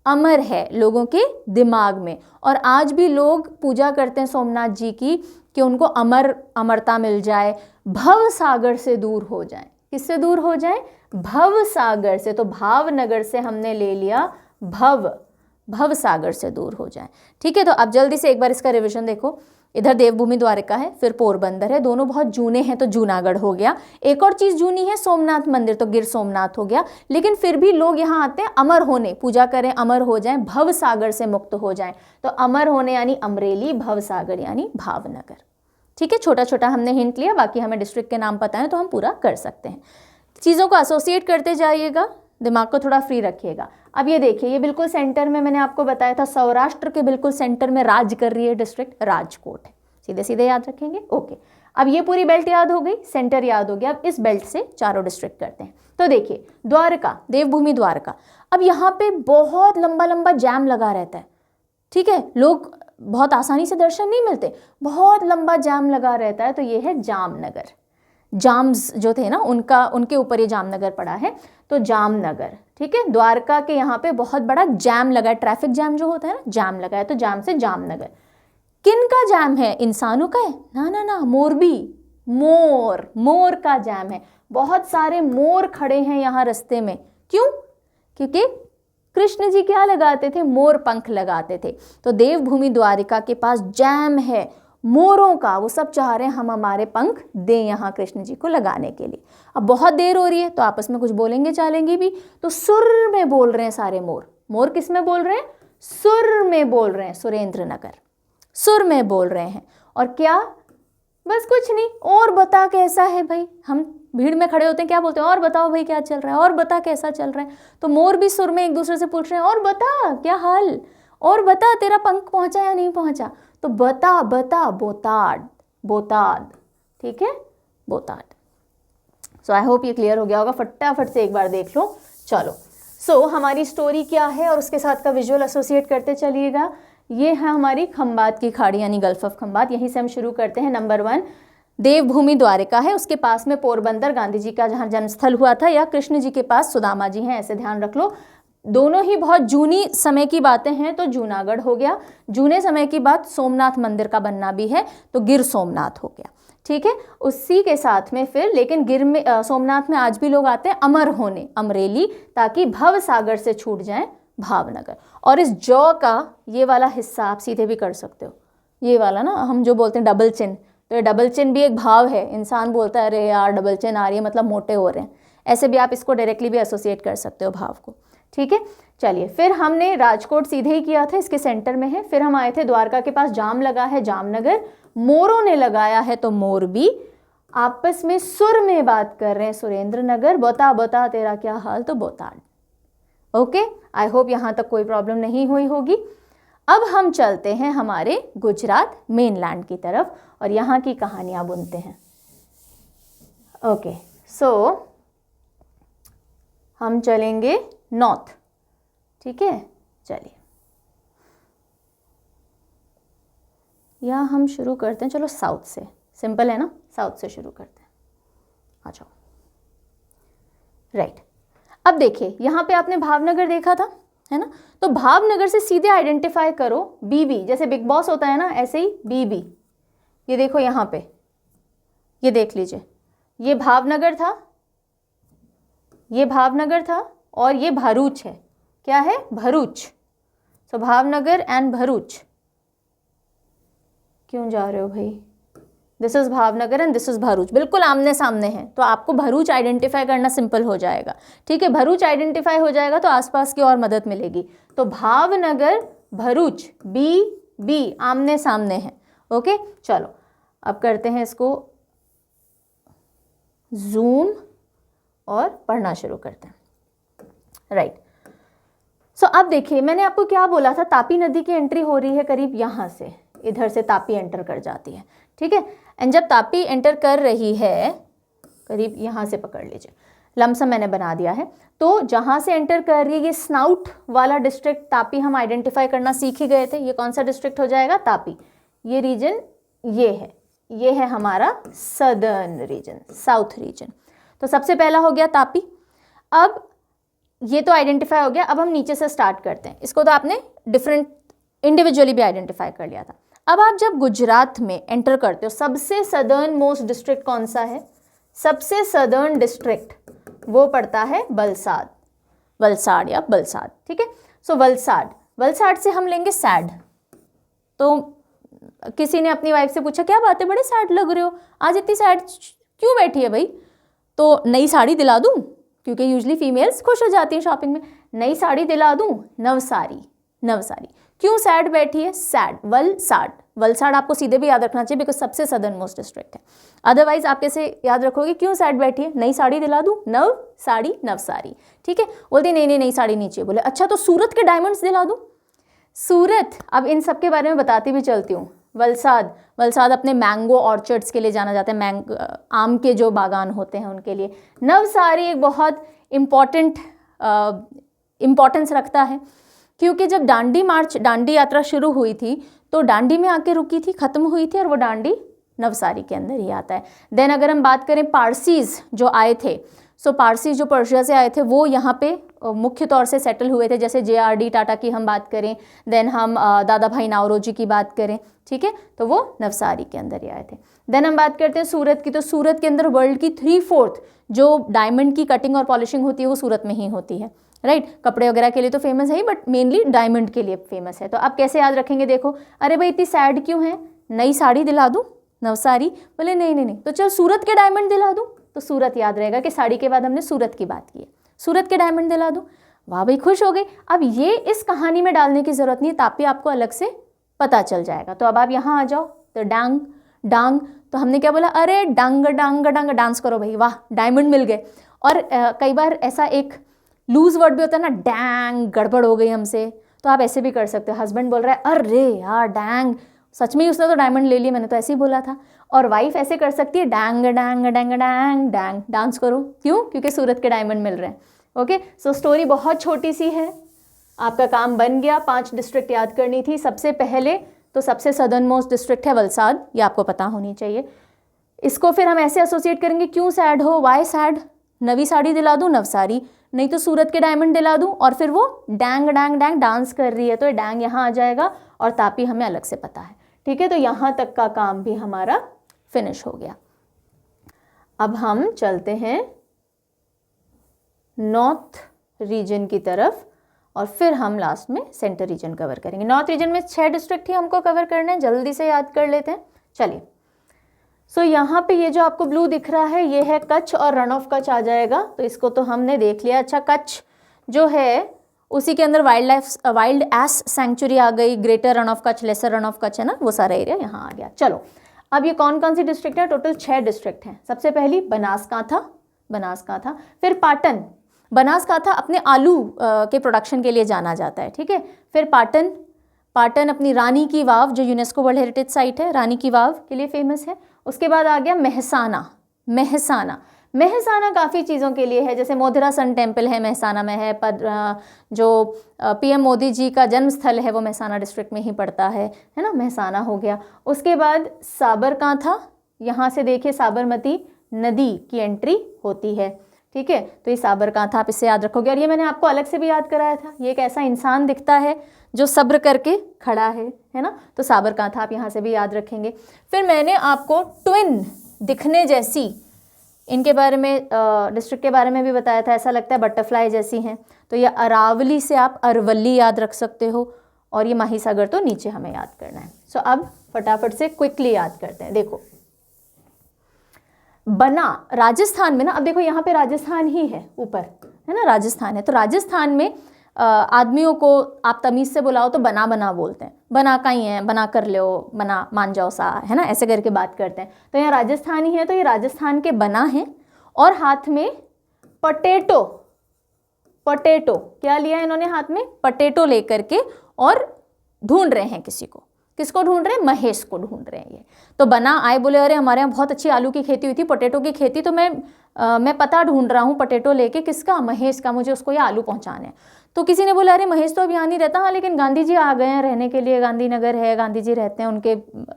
अमर है लोगों के दिमाग में। और आज भी लोग पूजा करते हैं सोमनाथ जी की कि उनको अमरता मिल जाए, भव सागर से दूर हो जाए। किससे दूर हो जाए? भव सागर से। तो भावनगर से हमने ले लिया भव सागर से दूर हो जाए। ठीक है, तो अब जल्दी से एक बार इसका रिवीजन देखो। इधर देवभूमि द्वारका है, फिर पोरबंदर है, दोनों बहुत जूने हैं तो जूनागढ़ हो गया। एक और चीज़ जूनी है सोमनाथ मंदिर, तो गिर सोमनाथ हो गया। लेकिन फिर भी लोग यहाँ आते हैं अमर होने, पूजा करें, अमर हो जाएं, भव सागर से मुक्त हो जाएं। तो अमर होने यानी अमरेली, भव सागर यानी भावनगर। ठीक है, छोटा छोटा हमने हिंट लिया, बाकी हमें डिस्ट्रिक्ट के नाम पता है तो हम पूरा कर सकते हैं। चीज़ों को एसोसिएट करते जाइएगा, दिमाग को थोड़ा फ्री रखिएगा। अब ये देखिए, ये बिल्कुल सेंटर में मैंने आपको बताया था, सौराष्ट्र के बिल्कुल सेंटर में राज कर रही है डिस्ट्रिक्ट राजकोट है। सीधे सीधे याद रखेंगे। ओके, अब ये पूरी बेल्ट याद हो गई, सेंटर याद हो गया। अब इस बेल्ट से चारों डिस्ट्रिक्ट करते हैं। तो देखिए द्वारका, देवभूमि द्वारका, अब यहाँ पे बहुत लंबा लंबा जैम लगा रहता है। ठीक है, लोग बहुत आसानी से दर्शन नहीं मिलते, बहुत लंबा जैम लगा रहता है। तो ये है जामनगर। जाम्स जो थे ना उनके ऊपर ये जामनगर पड़ा है, तो जामनगर। ठीक है, द्वारका के यहाँ पे बहुत बड़ा जैम लगा है, ट्रैफिक जैम जो होता है ना, जैम लगा है, तो जैम से जामनगर। किन का जैम है? इंसानों का है? ना ना ना, मोर का जैम है। बहुत सारे मोर खड़े हैं यहाँ रास्ते में। क्यों? क्योंकि कृष्ण जी क्या लगाते थे? मोर पंख लगाते थे। तो देवभूमि द्वारिका के पास जैम है मोरों का, वो सब चाह रहे हैं हम हमारे पंख दें यहाँ कृष्ण जी को लगाने के लिए। अब बहुत देर हो रही है तो आपस में कुछ बोलेंगे चालेंगे भी, तो सुर में बोल रहे हैं सारे मोर। मोर किस में बोल रहे हैं? सुर में बोल रहे हैं, सुरेंद्र नगर सुर में बोल रहे हैं। और क्या? बस कुछ नहीं, और बता कैसा है भाई। हम भीड़ में खड़े होते हैं, क्या बोलते हैं? और बताओ भाई क्या चल रहा है, और बता कैसा चल रहा है। तो मोर भी सुर में एक दूसरे से पूछ रहे हैं, और बता क्या हाल, और बता तेरा पंख पहुंचा या नहीं पहुंचा। तो बता बता बोताड, बोताद। ठीक है, बोताड। सो आई होप ये क्लियर हो गया होगा, फटाफट से एक बार देख लो। चलो सो हमारी स्टोरी क्या है और उसके साथ का विजुअल एसोसिएट करते चलिएगा। ये है हमारी खंबात की खाड़ी यानी गल्फ ऑफ खंबात। यहीं से हम शुरू करते हैं। नंबर 1 देवभूमि द्वारिका है, उसके पास में पोरबंदर गांधी जी का जहाँ जन्मस्थल हुआ था, या कृष्ण जी के पास सुदामा जी हैं, ऐसे ध्यान रख लो। दोनों ही बहुत जूनी समय की बातें हैं, तो जूनागढ़ हो गया। जूने समय की बात सोमनाथ मंदिर का बनना भी है, तो गिर सोमनाथ हो गया। ठीक है, उसी के साथ में फिर लेकिन गिर में सोमनाथ में आज भी लोग आते हैं अमर होने, अमरेली, ताकि भव सागर से छूट जाएं भावनगर। और इस जौ का ये वाला हिस्सा आप सीधे भी कर सकते हो, ये वाला ना हम जो बोलते हैं डबल चिन्ह, तो ये डबल चिन्ह भी एक भाव है। इंसान बोलता है अरे यार डबल चिन्ह आ रही है मतलब मोटे हो रहे हैं, ऐसे भी आप इसको डायरेक्टली भी एसोसिएट कर सकते हो भाव को। ठीक है, चलिए फिर हमने राजकोट सीधे ही किया था, इसके सेंटर में है। फिर हम आए थे द्वारका के पास, जाम लगा है जामनगर, मोरों ने लगाया है तो मोरबी, आपस में सुर में बात कर रहे हैं सुरेंद्र नगर, बता बता तेरा क्या हाल तो बोताड़। ओके, आई होप यहाँ तक कोई प्रॉब्लम नहीं हुई होगी। अब हम चलते हैं हमारे गुजरात मेनलैंड की तरफ और यहाँ की कहानियाँ बुनते हैं। ओके, सो हम चलेंगे नॉर्थ। ठीक है, चलिए या हम शुरू करते हैं, चलो साउथ से, सिंपल है ना, साउथ से शुरू करते हैं। आ जाओ। राइट, अब देखिए यहाँ पे आपने भावनगर देखा था, है ना, तो भावनगर से सीधे आइडेंटिफाई करो बीबी, जैसे बिग बॉस होता है ना, ऐसे ही बीबी। ये देखो यहाँ पे, ये देख लीजिए, ये भावनगर था, ये भावनगर था और ये भरूच है। क्या है? भरूच। सो भावनगर एंड भरूच। क्यों जा रहे हो भाई? This is Bhavnagar and this is Bharuch, बिल्कुल आमने सामने हैं, तो आपको भरूच आइडेंटिफाई करना सिंपल हो जाएगा। ठीक है, भरूच आइडेंटिफाई हो जाएगा तो आसपास की और मदद मिलेगी। तो भावनगर भरूच, बी बी आमने सामने हैं। ओके, चलो अब करते हैं इसको जूम और पढ़ना शुरू करते हैं। राइट, सो अब देखिए मैंने आपको क्या बोला था, तापी नदी की एंट्री हो रही है करीब यहाँ से, इधर से तापी एंटर कर जाती है। ठीक है, एंड जब तापी एंटर कर रही है करीब यहाँ से, पकड़ लीजिए, लमसम मैंने बना दिया है, तो जहाँ से एंटर कर रही है ये स्नाउट वाला डिस्ट्रिक्ट तापी हम आइडेंटिफाई करना सीख ही गए थे। ये कौन सा डिस्ट्रिक्ट हो जाएगा? तापी। ये रीजन ये है हमारा सदर्न रीजन, साउथ रीजन। तो सबसे पहला हो गया तापी। अब ये तो आइडेंटिफाई हो गया, अब हम नीचे से स्टार्ट करते हैं। इसको तो आपने डिफरेंट इंडिविजुअली भी आइडेंटिफाई कर लिया था। अब आप जब गुजरात में एंटर करते हो, सबसे सदर्न मोस्ट डिस्ट्रिक्ट कौन सा है? सबसे सदर्न डिस्ट्रिक्ट वो पड़ता है वलसाड, वलसाड या बलसाड। ठीक है, सो वलसाड, वलसाड से हम लेंगे सैड। तो किसी ने अपनी वाइफ से पूछा क्या बात है, बड़े सैड लग रहे हो आज, इतनी सैड क्यों बैठी है भाई? तो नई साड़ी दिला दूं, क्योंकि यूजली फीमेल्स खुश हो जाती हैं शॉपिंग में, नई साड़ी दिला दूं, नवसारी, नवसारी। क्यों सैड बैठी है? सैड, वलसाड, वलसाड आपको सीधे भी याद रखना चाहिए बिकॉज सबसे सदर्न मोस्ट डिस्ट्रिक्ट है। अदरवाइज आप कैसे याद रखोगे क्यों सैड बैठी है? नई साड़ी दिला दूं, नव साड़ी, नवसारी। ठीक है, बोलती नहीं नई साड़ी नहीं चाहिए। बोले अच्छा तो सूरत के डायमंड्स दिला दूं, सूरत। अब इन सब के बारे में बताती भी चलती हूँ। वलसाड, वलसाड अपने मैंगो ऑर्चर्ड्स के लिए जाना जाता है, आम के जो बागान होते हैं उनके लिए। नवसारी एक बहुत इम्पॉर्टेंस रखता है, क्योंकि जब दांडी मार्च, दांडी यात्रा शुरू हुई थी तो दांडी में आके रुकी थी, खत्म हुई थी, और वो दांडी नवसारी के अंदर ही आता है। देन अगर हम बात करें पारसीज जो आए थे, सो पारसीज जो पर्शिया से आए थे वो यहाँ पे मुख्य तौर से सेटल हुए थे। जैसे JRD टाटा की हम बात करें, देन हम दादा भाई नावरोजी की बात करें, ठीक है, तो वो नवसारी के अंदर ही आए थे। देन हम बात करते हैं सूरत की, तो सूरत के अंदर वर्ल्ड की 3/4 जो डायमंड की कटिंग और पॉलिशिंग होती है वो सूरत में ही होती है। राइट, कपड़े वगैरह के लिए तो फेमस है ही, बट मेनली डायमंड के लिए फेमस है। तो आप कैसे याद रखेंगे? देखो, अरे भाई इतनी सैड क्यों है, नई साड़ी दिला दूं, नवसारी। बोले नहीं, तो चल सूरत के डायमंड दिला दूं, तो सूरत याद रहेगा कि साड़ी के बाद हमने सूरत की बात की है, सूरत के डायमंड दिला दूं। वाह भाई, खुश हो गई। अब ये इस कहानी में डालने की जरूरत नहीं है, तापी आपको अलग से पता चल जाएगा। तो अब आप यहाँ आ जाओ, तो डांग डांग, तो हमने क्या बोला? अरे डांग डांग डांग, डांस करो भाई, वाह डायमंड मिल गए। और कई बार ऐसा एक लूज वर्ड भी होता है ना, डैंग, गड़बड़ हो गई हमसे, तो आप ऐसे भी कर सकते हो। हस्बैंड बोल रहा है अरे यार डैंग, सच में ही उसने तो डायमंड ले लिया, मैंने तो ऐसे ही बोला था। और वाइफ ऐसे कर सकती है dang dang dang dang dang, dance करो। क्यों? क्योंकि सूरत के डायमंड मिल रहे हैं। ओके, सो स्टोरी बहुत छोटी सी है, आपका काम बन गया। 5 डिस्ट्रिक्ट याद करनी थी। सबसे पहले तो सबसे सदर्न मोस्ट डिस्ट्रिक्ट है वलसाड, ये आपको पता होनी चाहिए। इसको फिर हम ऐसे एसोसिएट करेंगे, क्यों सैड हो, वाई सैड, नवी साड़ी दिला दूँ नवसारी, नहीं तो सूरत के डायमंड दिला दूँ, और फिर वो डैंग डैंग डैंग डांस कर रही है तो ये डैंग यहाँ आ जाएगा, और तापी हमें अलग से पता है। ठीक है, तो यहाँ तक का काम भी हमारा फिनिश हो गया। अब हम चलते हैं नॉर्थ रीजन की तरफ, और फिर हम लास्ट में सेंटर रीजन कवर करेंगे। नॉर्थ रीजन में 6 डिस्ट्रिक्ट ही हमको कवर करना है, जल्दी से याद कर लेते हैं। चलिए, सो यहाँ पे ये जो आपको ब्लू दिख रहा है ये है कच्छ, और रन ऑफ कच्छ आ जाएगा, तो इसको तो हमने देख लिया। अच्छा, कच्छ जो है उसी के अंदर वाइल्ड एस सेंचुरी आ गई, greater Rann of Kutch, lesser Rann of Kutch है ना, वो सारा एरिया यहाँ आ गया। चलो, अब ये कौन कौन सी डिस्ट्रिक्ट है? टोटल 6 डिस्ट्रिक्ट हैं। सबसे पहली बनासकांठा, फिर पाटन। बनासकांठा अपने आलू के प्रोडक्शन के लिए जाना जाता है, ठीक है। फिर पाटन अपनी रानी की वाव, जो यूनेस्को वर्ल्ड हेरिटेज साइट है, रानी की वाव के लिए फेमस है। उसके बाद आ गया मेहसाना काफ़ी चीज़ों के लिए है, जैसे मोधरा सन टेम्पल है मेहसाना में है, जो पीएम मोदी जी का जन्म स्थल है वो मेहसाना डिस्ट्रिक्ट में ही पड़ता है ना, मेहसाना हो गया। उसके बाद साबरकांठा, यहाँ से देखिए साबरमती नदी की एंट्री होती है, ठीक है, तो ये साबरकांठा आप इससे याद रखोगे। और ये मैंने आपको अलग से भी याद कराया था, ये एक ऐसा इंसान दिखता है जो सब्र करके खड़ा है ना, तो साबरकांठा आप यहाँ से भी याद रखेंगे। फिर मैंने आपको ट्विन दिखने जैसी इनके बारे में डिस्ट्रिक्ट के बारे में भी बताया था, ऐसा लगता है बटरफ्लाई जैसी हैं, तो ये अरावली से आप अरवली याद रख सकते हो, और ये माहीसागर तो नीचे हमें याद करना है। सो अब फटाफट से क्विकली याद करते हैं। देखो, बना राजस्थान में ना, अब देखो यहाँ पे राजस्थान ही है ऊपर, है ना, राजस्थान है, तो राजस्थान में आदमियों को आप तमीज़ से बुलाओ तो बना बोलते हैं, बना कहीं है, बना कर लो, बना मान जाओ सा, है ना, ऐसे करके बात करते हैं। तो यहाँ राजस्थान ही है, तो ये राजस्थान के बना है, और हाथ में पटेटो क्या लिया है इन्होंने हाथ में? पटेटो लेकर के, और ढूंढ रहे हैं किसको ढूंढ रहे हैं? महेश को ढूंढ रहे हैं ये। तो बना आए, बोले अरे हमारे यहाँ बहुत अच्छी आलू की खेती हुई थी, पोटैटो की खेती, तो मैं पता ढूंढ रहा हूँ पोटैटो लेके, किसका? महेश का, मुझे उसको ये आलू पहुँचाने हैं। तो किसी ने बोला अरे महेश तो अब यहाँ नहीं रहता, हाँ लेकिन गांधी जी आ गए हैं रहने के लिए, गांधीनगर है, गांधी जी रहते हैं, उनके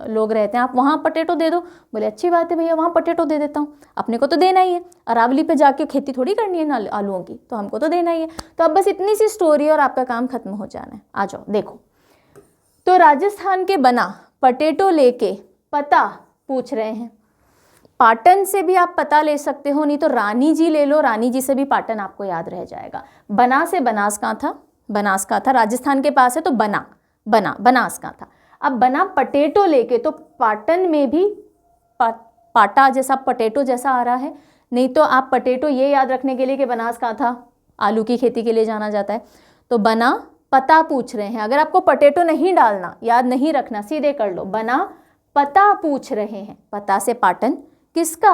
लोग रहते हैं, आप वहाँ पोटैटो दे दो। बोले अच्छी बात है भैया, वहाँ पोटैटो दे देता हूँ, अपने को तो देना ही है, अरावली पे जाके खेती थोड़ी करनी है ना आलूओं की, तो हमको तो देना ही है। तो अब बस इतनी सी स्टोरी और आपका काम खत्म हो जाना है। आ जाओ, देखो, तो राजस्थान के बना पोटैटो लेके पता पूछ रहे हैं। पाटन से भी आप पता ले सकते हो, नहीं तो रानी जी ले लो, रानी जी से भी पाटन आपको याद रह जाएगा। बना से बनासकांठा राजस्थान के पास है, तो बनासकांठा। अब बना पोटैटो लेके, तो पाटन में भी पाटा जैसा पोटैटो जैसा आ रहा है, नहीं तो आप पोटैटो ये याद रखने के लिए कि बनासकांठा आलू की खेती के लिए जाना जाता है, तो बना पता पूछ रहे हैं। अगर आपको पोटैटो नहीं डालना, याद नहीं रखना, सीधे कर लो, बना पता पूछ रहे हैं। पता से पाटन, किसका?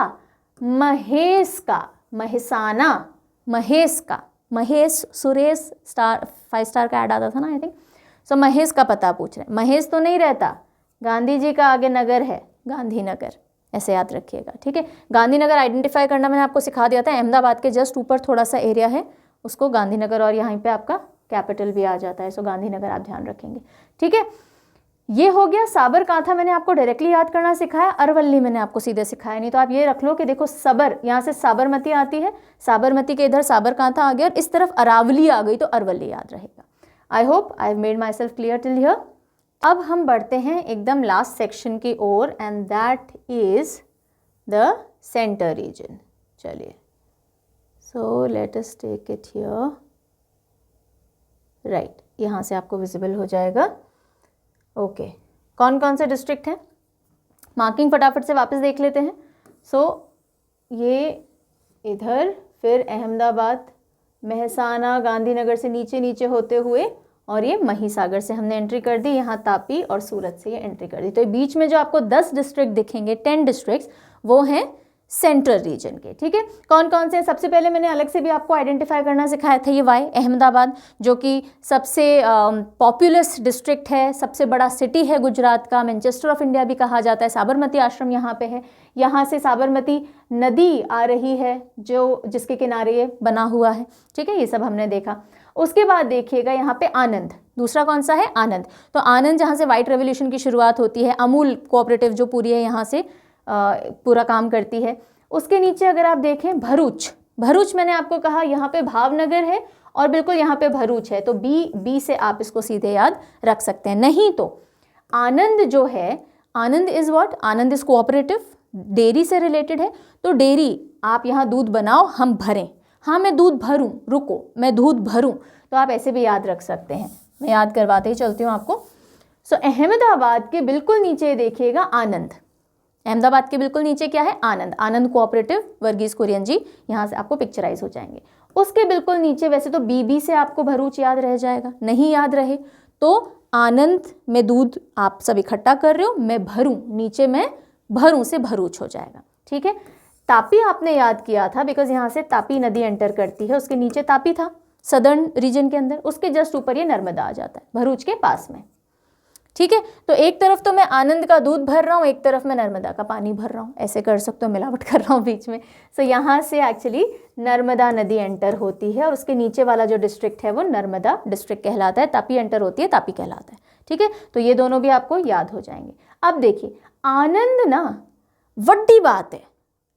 महेश का, महेसाना, महेश का, महेश सुरेश स्टार 5 स्टार का ऐड आता था ना आई थिंक, सो महेश का पता पूछ रहे हैं। महेश तो नहीं रहता, गांधी जी का आगे नगर है, गांधीनगर, ऐसे याद रखिएगा, ठीक है। गांधीनगर आइडेंटिफाई करना मैंने आपको सिखा दिया था, अहमदाबाद के जस्ट ऊपर थोड़ा सा एरिया है, उसको गांधीनगर, और यहाँ पे आपका कैपिटल भी आ जाता है, सो गांधीनगर आप ध्यान रखेंगे, ठीक है। ये हो गया। साबरकांठा मैंने आपको डायरेक्टली याद करना सिखाया, अरवली मैंने आपको सीधे सिखाया नहीं, तो आप ये रख लो कि देखो सबर, यहाँ से साबरमती आती है, साबरमती के इधर साबरकांठा आ गया, और इस तरफ अरावली आ गई, तो अरवली याद रहेगा। I hope I have made myself clear till here. अब हम बढ़ते हैं एकदम लास्ट सेक्शन की ओर, and that is the centre region. चलिए, so let us take it here, right, यहाँ से आपको विजिबल हो जाएगा। ओके, कौन कौन से डिस्ट्रिक्ट हैं, मार्किंग फटाफट से वापस देख लेते हैं। सो ये इधर, फिर अहमदाबाद, मेहसाना, गांधीनगर से नीचे नीचे होते हुए, और ये महिसागर से हमने एंट्री कर दी, यहाँ तापी और सूरत से ये एंट्री कर दी। तो बीच में जो आपको 10 डिस्ट्रिक्ट दिखेंगे, 10 डिस्ट्रिक्ट्स, वो हैं सेंट्रल रीजन के। ठीक है, कौन कौन से? सबसे पहले मैंने अलग से भी आपको आइडेंटिफाई करना सिखाया था, ये वाई, अहमदाबाद, जो कि सबसे पॉपुलस डिस्ट्रिक्ट है, सबसे बड़ा सिटी है गुजरात का, मैनचेस्टर ऑफ इंडिया भी कहा जाता है। साबरमती आश्रम यहाँ पे है, यहाँ से साबरमती नदी आ रही है जो जिसके किनारे ये बना हुआ है। ठीक है, ये सब हमने देखा। उसके बाद देखिएगा यहाँ पे आनंद, दूसरा कौन सा है? आनंद। तो आनंद जहाँ से व्हाइट रेवोल्यूशन की शुरुआत होती है, अमूल कोऑपरेटिव जो पूरी है यहाँ से पूरा काम करती है। उसके नीचे अगर आप देखें भरूच, भरूच मैंने आपको कहा यहाँ पे भावनगर है और बिल्कुल यहाँ पे भरूच है, तो बी से आप इसको सीधे याद रख सकते हैं। नहीं तो आनंद जो है, Anand is what? Anand is cooperative, dairy से रिलेटेड है। तो डेयरी, आप यहाँ दूध बनाओ हम भरें, हाँ मैं दूध भरूं, रुको मैं दूध भरूं, तो आप ऐसे भी याद रख सकते हैं। मैं याद करवाते ही चलती हूँ आपको। सो अहमदाबाद के बिल्कुल नीचे देखिएगा आनंद, अहमदाबाद के बिल्कुल नीचे क्या है? आनंद। आनंद कोऑपरेटिव, वर्गीस कुरियन जी यहाँ से आपको पिक्चराइज हो जाएंगे। उसके बिल्कुल नीचे, वैसे तो बी से आपको भरूच याद रह जाएगा, नहीं याद रहे तो आनंद में दूध आप सब इकट्ठा कर रहे हो, मैं भरूं, नीचे मैं भरूं से भरूच हो जाएगा। ठीक है, तापी आपने याद किया था बिकॉज यहाँ से तापी नदी एंटर करती है, उसके नीचे तापी था सदर्न रीजन के अंदर, उसके जस्ट ऊपर ये नर्मदा आ जाता है भरूच के पास में। ठीक है, तो एक तरफ तो मैं आनंद का दूध भर रहा हूँ, एक तरफ मैं नर्मदा का पानी भर रहा हूँ, ऐसे कर सकते हो, मिलावट कर रहा हूँ बीच में। सो यहाँ से एक्चुअली नर्मदा नदी एंटर होती है और उसके नीचे वाला जो डिस्ट्रिक्ट है वो नर्मदा डिस्ट्रिक्ट कहलाता है, तापी एंटर होती है, तापी कहलाता है। ठीक है, तो ये दोनों भी आपको याद हो जाएंगे। अब देखिए आनंद ना वड्डी बात है,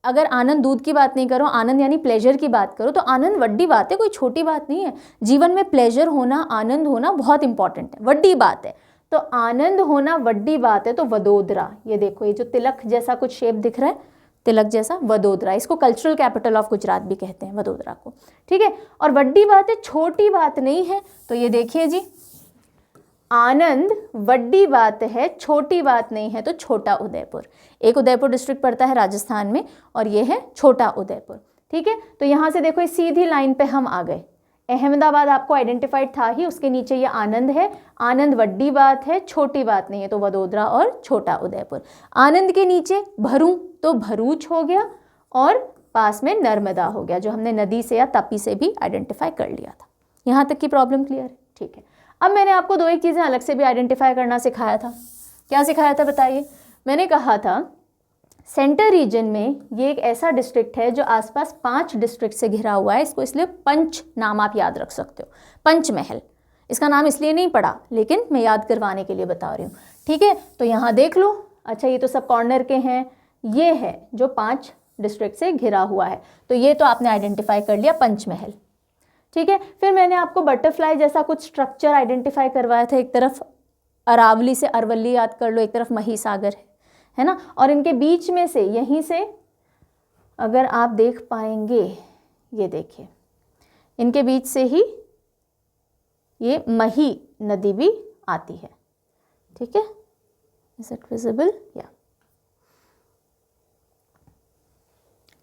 अगर आनंद दूध की बात नहीं करो, आनंद यानी प्लेजर की बात करो, तो आनंद वड्डी बात है, कोई छोटी बात नहीं है। जीवन में प्लेजर होना, आनंद होना बहुत इंपॉर्टेंट है, वड्डी बात है। तो आनंद होना वड्डी बात है, तो वडोदरा, ये देखो ये जो तिलक जैसा कुछ शेप दिख रहा है, तिलक जैसा, वडोदरा, इसको कल्चरल कैपिटल ऑफ गुजरात भी कहते हैं वडोदरा को। ठीक है, और वड्डी बात है, छोटी बात नहीं है। तो ये देखिए जी, आनंद वड्डी बात है, छोटी बात नहीं है, तो छोटा उदयपुर, एक उदयपुर डिस्ट्रिक्ट पड़ता है राजस्थान में और ये है छोटा उदयपुर। ठीक है, तो यहाँ से देखो इस सीधी लाइन पे हम आ गए। अहमदाबाद आपको आइडेंटिफाइड था ही, उसके नीचे ये आनंद है, आनंद वड्डी बात है, छोटी बात नहीं है, तो वडोदरा और छोटा उदयपुर। आनंद के नीचे भरूं तो भरूच हो गया और पास में नर्मदा हो गया, जो हमने नदी से या तापी से भी आइडेंटिफाई कर लिया था। यहाँ तक की प्रॉब्लम क्लियर है? ठीक है, अब मैंने आपको दो एक चीज़ें अलग से भी आइडेंटिफाई करना सिखाया था। क्या सिखाया था बताइए? मैंने कहा था सेंटर रीजन में ये एक ऐसा डिस्ट्रिक्ट है जो आसपास 5 डिस्ट्रिक्ट से घिरा हुआ है, इसको इसलिए पंच नाम आप याद रख सकते हो, पंचमहल। इसका नाम इसलिए नहीं पड़ा, लेकिन मैं याद करवाने के लिए बता रही हूँ। ठीक है, तो यहाँ देख लो, अच्छा ये तो सब कॉर्नर के हैं, ये है जो 5 डिस्ट्रिक्ट से घिरा हुआ है, तो ये तो आपने आइडेंटिफाई कर लिया पंचमहल। ठीक है, फिर मैंने आपको बटरफ्लाई जैसा कुछ स्ट्रक्चर आइडेंटिफाई करवाया था, एक तरफ अरावली से अरवली याद कर लो, एक तरफ महिसागर है ना, और इनके बीच में से, यहीं से अगर आप देख पाएंगे, ये देखिए इनके बीच से ही ये मही नदी भी आती है। ठीक है, इज इट विजिबल? या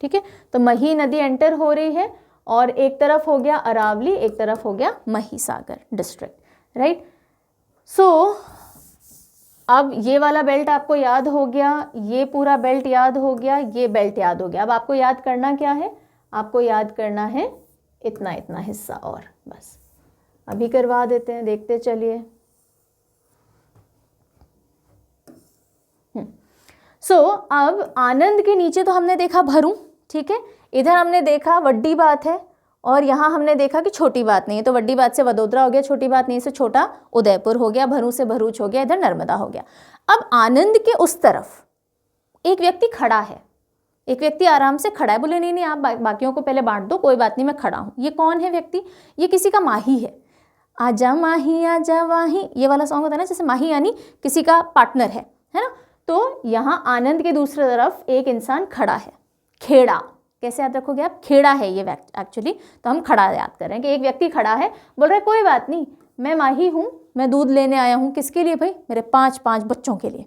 ठीक है, तो मही नदी एंटर हो रही है और एक तरफ हो गया अरावली, एक तरफ हो गया महिसागर डिस्ट्रिक्ट, राइट। सो अब ये वाला बेल्ट आपको याद हो गया, ये पूरा बेल्ट याद हो गया, ये बेल्ट याद हो गया। अब आपको याद करना क्या है? आपको याद करना है इतना इतना हिस्सा, और बस अभी करवा देते हैं, देखते चलिए। सो अब आनंद के नीचे तो हमने देखा भरूं, ठीक है, इधर हमने देखा वड्डी बात है और यहाँ हमने देखा कि छोटी बात नहीं है, तो वड्डी बात से वडोदरा हो गया, छोटी बात नहीं से छोटा उदयपुर हो गया, भरूं से भरूच हो गया, इधर नर्मदा हो गया। अब आनंद के उस तरफ एक व्यक्ति खड़ा है, एक व्यक्ति आराम से खड़ा है, बोले नहीं नहीं आप बाकियों को पहले बांट दो, कोई बात नहीं मैं खड़ा हूँ। ये कौन है व्यक्ति? ये किसी का माही है। आजा माही आजा वाही, ये वाला सॉन्ग होता है ना, जैसे माही यानी किसी का पार्टनर है ना। तो यहाँ आनंद के दूसरी तरफ एक इंसान खड़ा है, खेड़ा, कैसे याद रखोगे आप? खेड़ा है ये एक्चुअली, तो हम खड़ा याद कर रहे हैं कि एक व्यक्ति खड़ा है, बोल रहा है कोई बात नहीं मैं माही हूँ, मैं दूध लेने आया हूँ, किसके लिए भाई? मेरे 5 बच्चों के लिए।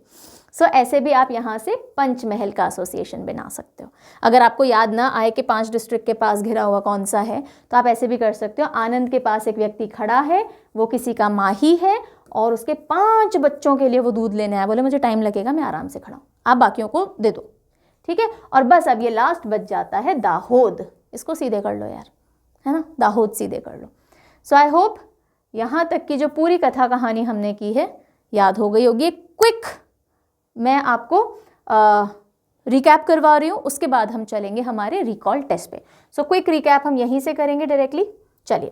सो ऐसे भी आप यहाँ से पंचमहल का एसोसिएशन बना सकते हो। अगर आपको याद ना आए कि 5 डिस्ट्रिक्ट के पास घिरा हुआ कौन सा है, तो आप ऐसे भी कर सकते हो। आनंद के पास एक व्यक्ति खड़ा है, वो किसी का माही है और उसके 5 बच्चों के लिए वो दूध लेने आया, बोले मुझे टाइम लगेगा, मैं आराम से खड़ा हूँ, आप बाकियों को दे दो। ठीक है। और बस अब ये लास्ट बच जाता है दाहोद, इसको सीधे कर लो यार, है ना, दाहोद सीधे कर लो। सो आई होप यहाँ तक की जो पूरी कथा कहानी हमने की है याद हो गई होगी। क्विक मैं आपको रिकैप करवा रही हूँ, उसके बाद हम चलेंगे हमारे रिकॉल टेस्ट पे। सो क्विक रिकैप हम यहीं से करेंगे डायरेक्टली। चलिए,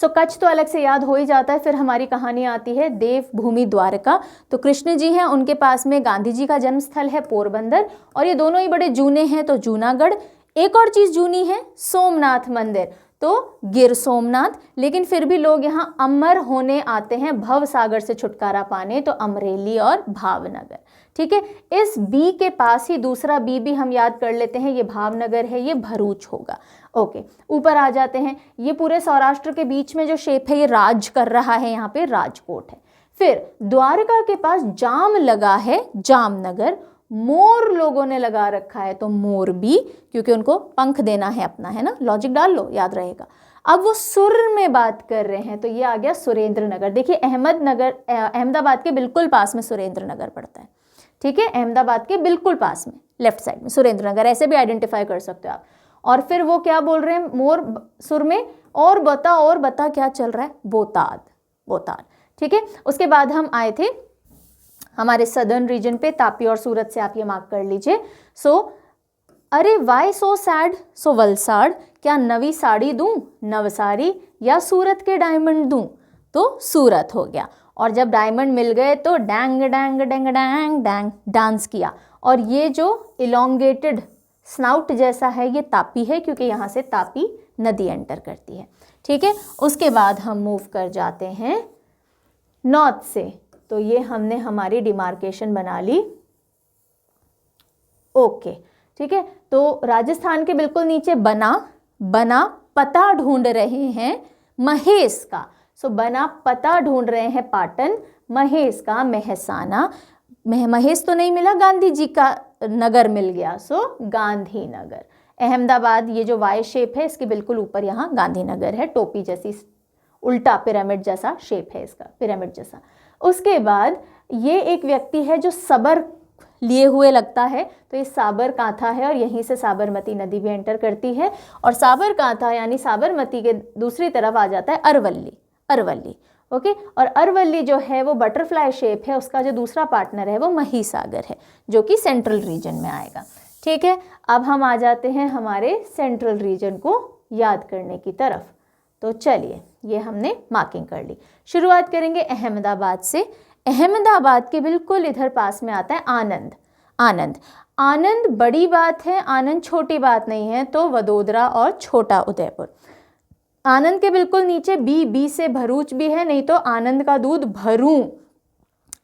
सो कच्छ तो अलग से याद हो ही जाता है। फिर हमारी कहानी आती है देवभूमि द्वारका। तो कृष्ण जी हैं, उनके पास में गांधी जी का जन्म स्थल है पोरबंदर, और ये दोनों ही बड़े जूने हैं तो जूनागढ़। एक और चीज़ जूनी है, सोमनाथ मंदिर, तो गिर सोमनाथ। लेकिन फिर भी लोग यहाँ अमर होने आते हैं, भव सागर से छुटकारा पाने, तो अमरेली और भावनगर। ठीक है, इस बी के पास ही दूसरा बी भी हम याद कर लेते हैं, ये भावनगर है, ये भरूच होगा। ओके, ऊपर आ जाते हैं। ये पूरे सौराष्ट्र के बीच में जो शेप है ये राज कर रहा है, यहाँ पे राजकोट है। फिर द्वारका के पास जाम लगा है, जामनगर। मोर लोगों ने लगा रखा है, तो मोर भी, क्योंकि उनको पंख देना है अपना, है ना, लॉजिक डाल लो, याद रहेगा। अब वो सुर में बात कर रहे हैं, तो ये आ गया सुरेंद्र नगर। देखिए अहमदाबाद के बिल्कुल पास में सुरेंद्र नगर पड़ता है। ठीक है, अहमदाबाद के बिल्कुल पास में लेफ्ट साइड में सुरेंद्र नगर, ऐसे भी आइडेंटिफाई कर सकते हो आप। और फिर वो क्या बोल रहे हैं मोर सुर में, और बता क्या चल रहा है, बोताद। ठीक है, उसके बाद हम आए थे हमारे सदर्न रीजन पे, तापी और सूरत से आप ये मार्क कर लीजिए। अरे वाई सो सैड, सो वलसाड़, क्या नवी साड़ी दूं, नवसारी, या सूरत के डायमंड दूं, तो सूरत हो गया। और जब डायमंड मिल गए तो dang dang dang dang dang dance किया। और ये जो इलोंगेटेड स्नाउट जैसा है ये तापी है, क्योंकि यहाँ से तापी नदी एंटर करती है। ठीक है, उसके बाद हम मूव कर जाते हैं नॉर्थ से। तो ये हमने हमारी डिमार्केशन बना ली। ओके, ठीक है, तो राजस्थान के बिल्कुल नीचे बना पता ढूंढ रहे हैं महेश का। बना पता ढूंढ रहे हैं पाटन, महेश का मेहसाना। महेश तो नहीं मिला, गांधी जी का नगर मिल गया, गांधीनगर। अहमदाबाद, ये जो वाई शेप है इसके बिल्कुल ऊपर यहाँ गांधीनगर है, टोपी जैसी, उल्टा पिरामिड जैसा शेप है इसका, पिरामिड जैसा। उसके बाद ये एक व्यक्ति है जो सबर लिए हुए लगता है, तो ये साबरकांठा है, और यहीं से साबरमती नदी भी एंटर करती है। और साबरकांठा यानी साबरमती के दूसरी तरफ आ जाता है अरवल्ली। ओके, और अरवल्ली जो है वो बटरफ्लाई शेप है, उसका जो दूसरा पार्टनर है वो महिसागर है, जो कि सेंट्रल रीजन में आएगा। ठीक है, अब हम आ जाते हैं हमारे सेंट्रल रीजन को याद करने की तरफ। तो चलिए, ये हमने मार्किंग कर ली। शुरुआत करेंगे अहमदाबाद से। अहमदाबाद के बिल्कुल इधर पास में आता है आनंद बड़ी बात है, आनंद छोटी बात नहीं है, तो वडोदरा और छोटा उदयपुर। आनंद के बिल्कुल नीचे बी से भरूच भी है, नहीं तो आनंद का दूध भरूं,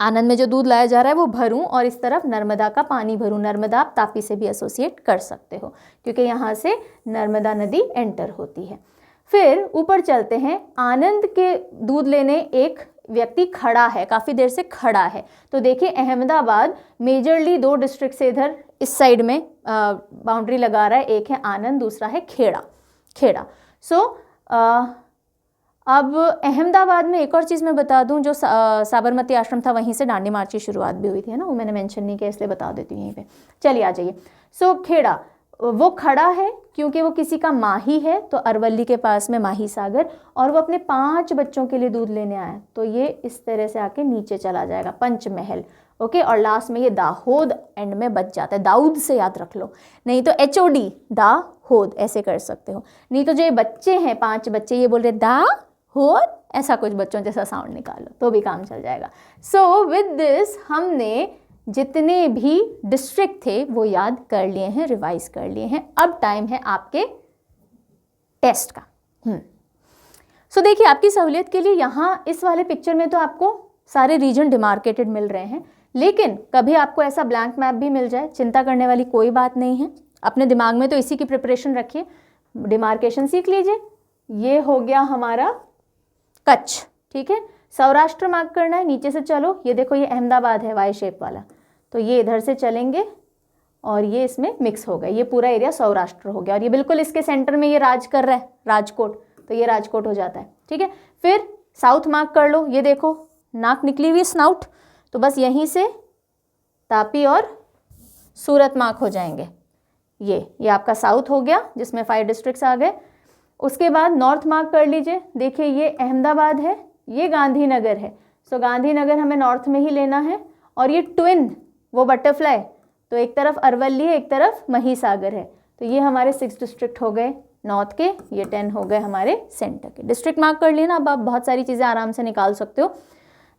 आनंद में जो दूध लाया जा रहा है वो भरूं, और इस तरफ नर्मदा का पानी भरूं। नर्मदा आप तापी से भी एसोसिएट कर सकते हो, क्योंकि यहाँ से नर्मदा नदी एंटर होती है। फिर ऊपर चलते हैं, आनंद के दूध लेने एक व्यक्ति खड़ा है, काफ़ी देर से खड़ा है। तो देखिए अहमदाबाद मेजरली 2 डिस्ट्रिक्ट से इधर इस साइड में बाउंड्री लगा रहा है, एक है आनंद, दूसरा है खेड़ा। अब अहमदाबाद में एक और चीज़ मैं बता दूं, जो साबरमती आश्रम था वहीं से दांडी मार्च की शुरुआत भी हुई थी, है ना, वो मैंने मेंशन नहीं किया इसलिए बता देती हूँ यहीं पे। चलिए आ जाइए। खेड़ा, वो खड़ा है क्योंकि वो किसी का माही है, तो अरवल्ली के पास में माही सागर, और वो अपने 5 बच्चों के लिए दूध लेने आया, तो ये इस तरह से आके नीचे चला जाएगा, पंचमहल। ओके, और लास्ट में ये दाहोद एंड में बच जाता है, दाऊद से याद रख लो, नहीं तो HOD दाहोद ऐसे कर सकते हो। नहीं तो जो ये बच्चे हैं 5 बच्चे, ये बोल रहे दाहोद, ऐसा कुछ बच्चों जैसा साउंड निकालो तो भी काम चल जाएगा। सो विद दिस हमने जितने भी डिस्ट्रिक्ट थे वो याद कर लिए हैं, रिवाइज कर लिए हैं। अब टाइम है आपके टेस्ट का। सो देखिए, आपकी सहूलियत के लिए यहाँ इस वाले पिक्चर में तो आपको सारे रीजन डिमार्केटेड मिल रहे हैं, लेकिन कभी आपको ऐसा ब्लैंक मैप भी मिल जाए, चिंता करने वाली कोई बात नहीं है। अपने दिमाग में तो इसी की प्रिपरेशन रखिए, डिमार्केशन सीख लीजिए। ये हो गया हमारा कच्छ, ठीक है। सौराष्ट्र मार्क करना है, नीचे से चलो, ये देखो ये अहमदाबाद है वाई शेप वाला, तो ये इधर से चलेंगे और ये इसमें मिक्स हो गए, ये पूरा एरिया सौराष्ट्र हो गया। और ये बिल्कुल इसके सेंटर में ये राज कर रहा है राजकोट, तो ये राजकोट हो जाता है, ठीक है। फिर साउथ मार्क कर लो, ये देखो नाक निकली हुई स्नाउट, तो बस यहीं से तापी और सूरत मार्क हो जाएंगे। ये आपका साउथ हो गया जिसमें 5 डिस्ट्रिक्ट्स आ गए। उसके बाद नॉर्थ मार्क कर लीजिए। देखिए ये अहमदाबाद है, ये गांधीनगर है। सो गांधीनगर हमें नॉर्थ में ही लेना है। और ये ट्विन वो बटरफ्लाई, तो एक तरफ अरवली है, एक तरफ महिसागर है। तो ये हमारे 6 डिस्ट्रिक्ट हो गए नॉर्थ के, ये 10 हो गए हमारे सेंटर के। डिस्ट्रिक्ट मार्क कर लिए ना, अब आप बहुत सारी चीज़ें आराम से निकाल सकते हो।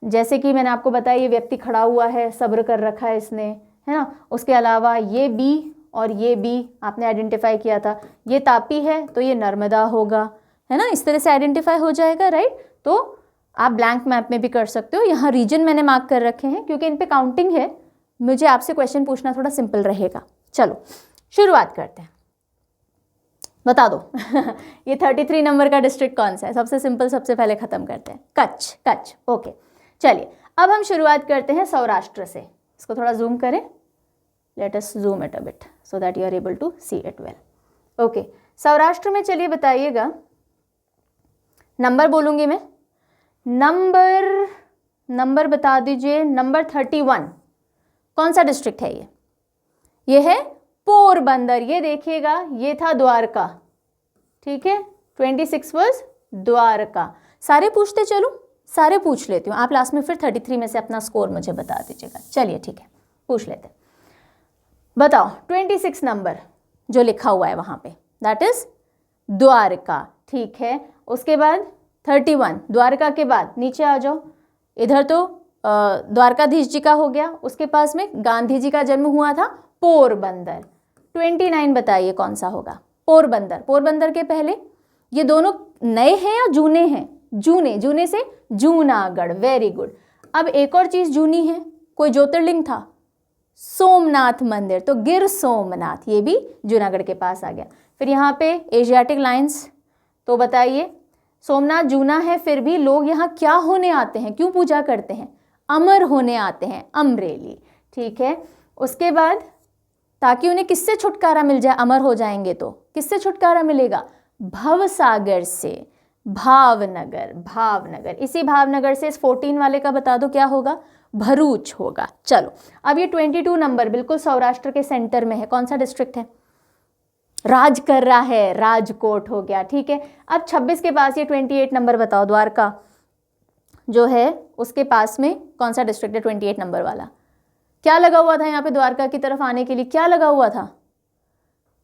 जैसे कि मैंने आपको बताया ये व्यक्ति खड़ा हुआ है, सब्र कर रखा है इसने, है ना। उसके अलावा ये बी और ये बी आपने आइडेंटिफाई किया था, ये तापी है तो ये नर्मदा होगा, है ना। इस तरह से आइडेंटिफाई हो जाएगा, राइट। तो आप ब्लैंक मैप में भी कर सकते हो। यहाँ रीजन मैंने मार्क कर रखे हैं क्योंकि इन पे काउंटिंग है, मुझे आपसे क्वेश्चन पूछना थोड़ा सिंपल रहेगा। चलो शुरुआत करते हैं, बता दो ये 33 नंबर का डिस्ट्रिक्ट कौन सा है? सबसे सिंपल, सबसे पहले खत्म करते हैं, कच्छ। ओके चलिए अब हम शुरुआत करते हैं सौराष्ट्र से। इसको थोड़ा जूम करें, let us zoom it a bit so that you are able to see it well. Okay Saurashtra में चलिए बताइएगा, नंबर बोलूंगी मैं, नंबर बता दीजिए। नंबर 31 कौन सा डिस्ट्रिक्ट है? ये है पोरबंदर। ये देखिएगा, ये था द्वारका, ठीक है। 26 वाज द्वारका। सारे पूछते चलूं, सारे पूछ लेती हूँ, आप लास्ट में फिर 33 में से अपना स्कोर मुझे बता दीजिएगा। चलिए ठीक है, पूछ लेते हैं। बताओ 26 नंबर जो लिखा हुआ है वहां पे, दैट इज द्वारका, ठीक है। उसके बाद 31, द्वारका के बाद नीचे आ जाओ, इधर तो द्वारकाधीश जी का हो गया, उसके पास में गांधी जी का जन्म हुआ था पोरबंदर। 29 बताइए कौन सा होगा? पोरबंदर के पहले ये दोनों नए हैं या जूने हैं? जूने से जूनागढ़, वेरी गुड। अब एक और चीज जूनी है, कोई ज्योतिर्लिंग था, सोमनाथ मंदिर, तो गिर सोमनाथ, ये भी जूनागढ़ के पास आ गया। फिर यहाँ पे एशियाटिक लाइंस, तो बताइए सोमनाथ जूना है, फिर भी लोग यहाँ क्या होने आते हैं, क्यों पूजा करते हैं? अमर होने आते हैं, अमरेली, ठीक है। उसके बाद ताकि उन्हें किससे छुटकारा मिल जाए, अमर हो जाएंगे तो किससे छुटकारा मिलेगा? भवसागर से, भावनगर। इसी भावनगर से इस 14 वाले का बता दो क्या होगा? भरूच होगा। चलो अब ये 22 नंबर बिल्कुल सौराष्ट्र के सेंटर में है, कौन सा डिस्ट्रिक्ट है? राज कर रहा है, राजकोट हो गया, ठीक है। अब 26 के पास ये 28 नंबर बताओ, द्वारका जो है उसके पास में कौन सा डिस्ट्रिक्ट है? 28 नंबर वाला। क्या लगा हुआ था यहाँ पे द्वारका की तरफ आने के लिए? क्या लगा हुआ था?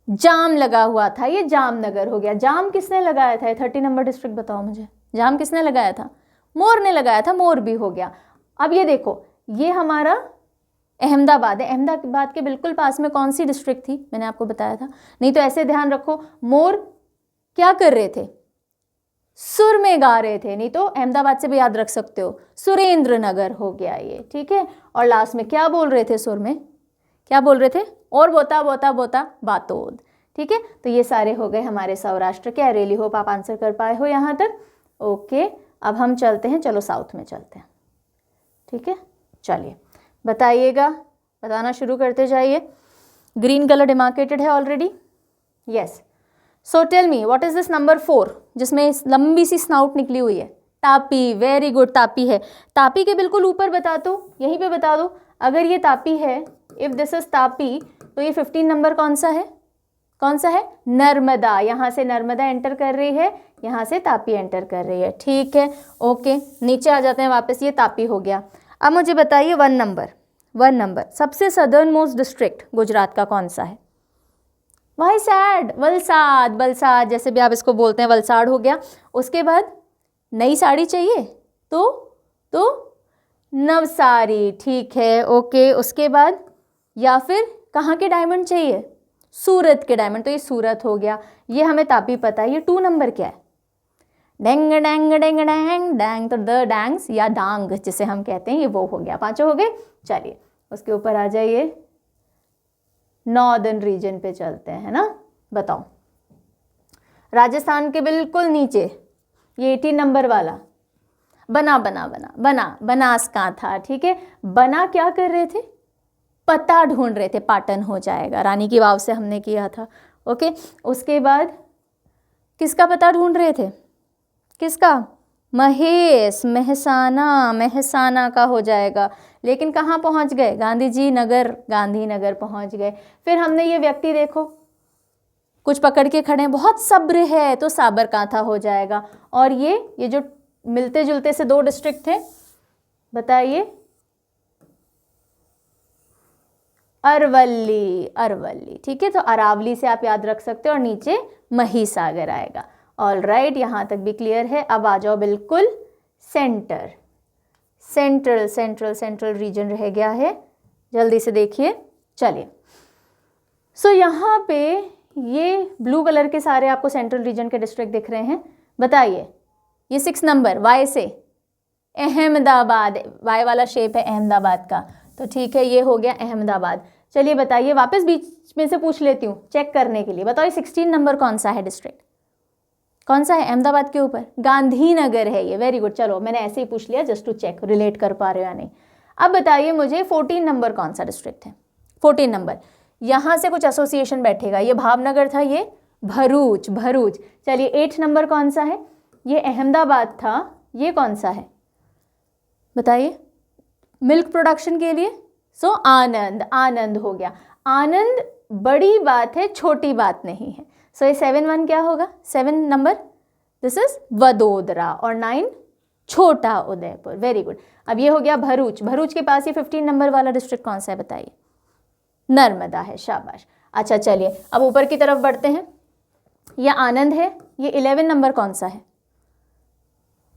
जाम लगा हुआ था, ये जामनगर हो गया। जाम किसने लगाया था? 30 नंबर डिस्ट्रिक्ट बताओ मुझे, जाम किसने लगाया था? मोर ने लगाया था, मोर भी हो गया। अब ये देखो, ये हमारा अहमदाबाद है, अहमदाबाद के बिल्कुल पास में कौन सी डिस्ट्रिक्ट थी? मैंने आपको बताया था, नहीं तो ऐसे ध्यान रखो, मोर क्या कर रहे थे? सुर में गा रहे थे, नहीं तो अहमदाबाद से भी याद रख सकते हो, सुरेंद्र नगर हो गया ये, ठीक है। और लास्ट में क्या बोल रहे थे? सुर में क्या बोल रहे थे? और बोता बातोद, ठीक है। तो ये सारे हो गए हमारे सौराष्ट्र के। आई रियली होप आप आंसर कर पाए हो यहाँ तक। ओके अब हम चलते हैं, चलो साउथ में चलते हैं, ठीक है। चलिए बताइएगा, बताना शुरू करते जाइए। ग्रीन कलर डिमार्केटेड है already, yes. So tell me what is this number 4 जिसमें लंबी सी स्नाउट निकली हुई है? तापी, वेरी गुड, तापी है। तापी के बिल्कुल ऊपर बता दो, यहीं पे बता दो, अगर ये तापी है, इफ दिस इज तापी, तो ये 15 नंबर कौन सा है? कौन सा है? नर्मदा। यहाँ से नर्मदा एंटर कर रही है, यहाँ से तापी एंटर कर रही है, ठीक है। ओके नीचे आ जाते हैं वापस, ये तापी हो गया। अब मुझे बताइए 1 नंबर सबसे सदर्न मोस्ट डिस्ट्रिक्ट गुजरात का कौन सा है? वलसाड, जैसे भी आप इसको बोलते हैं, वलसाड़ हो गया। उसके बाद नई साड़ी चाहिए तो नवसारी, ठीक है, ओके। उसके बाद या फिर कहाँ के डायमंड चाहिए? सूरत के डायमंड, तो ये सूरत हो गया। ये हमें तापी पता है। ये 2 नंबर क्या है? डेंग डेंग डेंग डेंग डैंग, तो द डैंग्स या डांग जिसे हम कहते हैं, ये वो हो गया। 5 हो गए। चलिए उसके ऊपर आ जाइए, नॉर्दर्न रीजन पे चलते हैं, है ना। बताओ राजस्थान के बिल्कुल नीचे ये 18 नंबर वाला बनासकांठा, ठीक है। बना क्या कर रहे थे? पता ढूंढ रहे थे, पाटन हो जाएगा, रानी की वाव से हमने किया था, ओके। उसके बाद किसका पता ढूंढ रहे थे? किसका? महेश, मेहसाना, मेहसाना का हो जाएगा। लेकिन कहाँ पहुँच गए? गांधीनगर पहुँच गए। फिर हमने ये व्यक्ति देखो कुछ पकड़ के खड़े हैं, बहुत सब्र है, तो साबरकांठा हो जाएगा। और ये जो मिलते जुलते से 2 डिस्ट्रिक्ट थे, बताइए। अरवली, ठीक है। तो अरावली से आप याद रख सकते हो और नीचे महिसागर आएगा। ऑल राइट, यहाँ तक भी क्लियर है। अब आ जाओ बिल्कुल सेंट्रल रीजन रह गया है, जल्दी से देखिए। चलिए, सो यहाँ पे ये ब्लू कलर के सारे आपको सेंट्रल रीजन के डिस्ट्रिक्ट दिख रहे हैं। बताइए, ये 6 नंबर वाई से अहमदाबाद, वाई वाला शेप है अहमदाबाद का, तो ठीक है, ये हो गया अहमदाबाद। चलिए बताइए, वापस बीच में से पूछ लेती हूँ चेक करने के लिए। बताओ 16 नंबर कौन सा है डिस्ट्रिक्ट? कौन सा है अहमदाबाद के ऊपर? गांधीनगर है ये। Very good. चलो, मैंने ऐसे ही पूछ लिया जस्ट टू चेक रिलेट कर पा रहे हो या नहीं। अब बताइए मुझे 14 नंबर कौन सा डिस्ट्रिक्ट है? 14 नंबर, यहाँ से कुछ एसोसिएशन बैठेगा। ये भावनगर था, ये भरूच। चलिए 8 नंबर कौन सा है? ये अहमदाबाद था। ये कौन सा है बताइए? मिल्क प्रोडक्शन के लिए, सो आनंद हो गया। आनंद बड़ी बात है, छोटी बात नहीं है। सो ये 7-1 क्या होगा? 7 नंबर, दिस इज वडोदरा। और 9 छोटा उदयपुर। Very good. अब ये हो गया भरूच के पास ये 15 नंबर वाला डिस्ट्रिक्ट कौन सा है बताइए? नर्मदा है। शाबाश। अच्छा चलिए, अब ऊपर की तरफ बढ़ते हैं। यह आनंद है। ये 11 नंबर कौन सा है?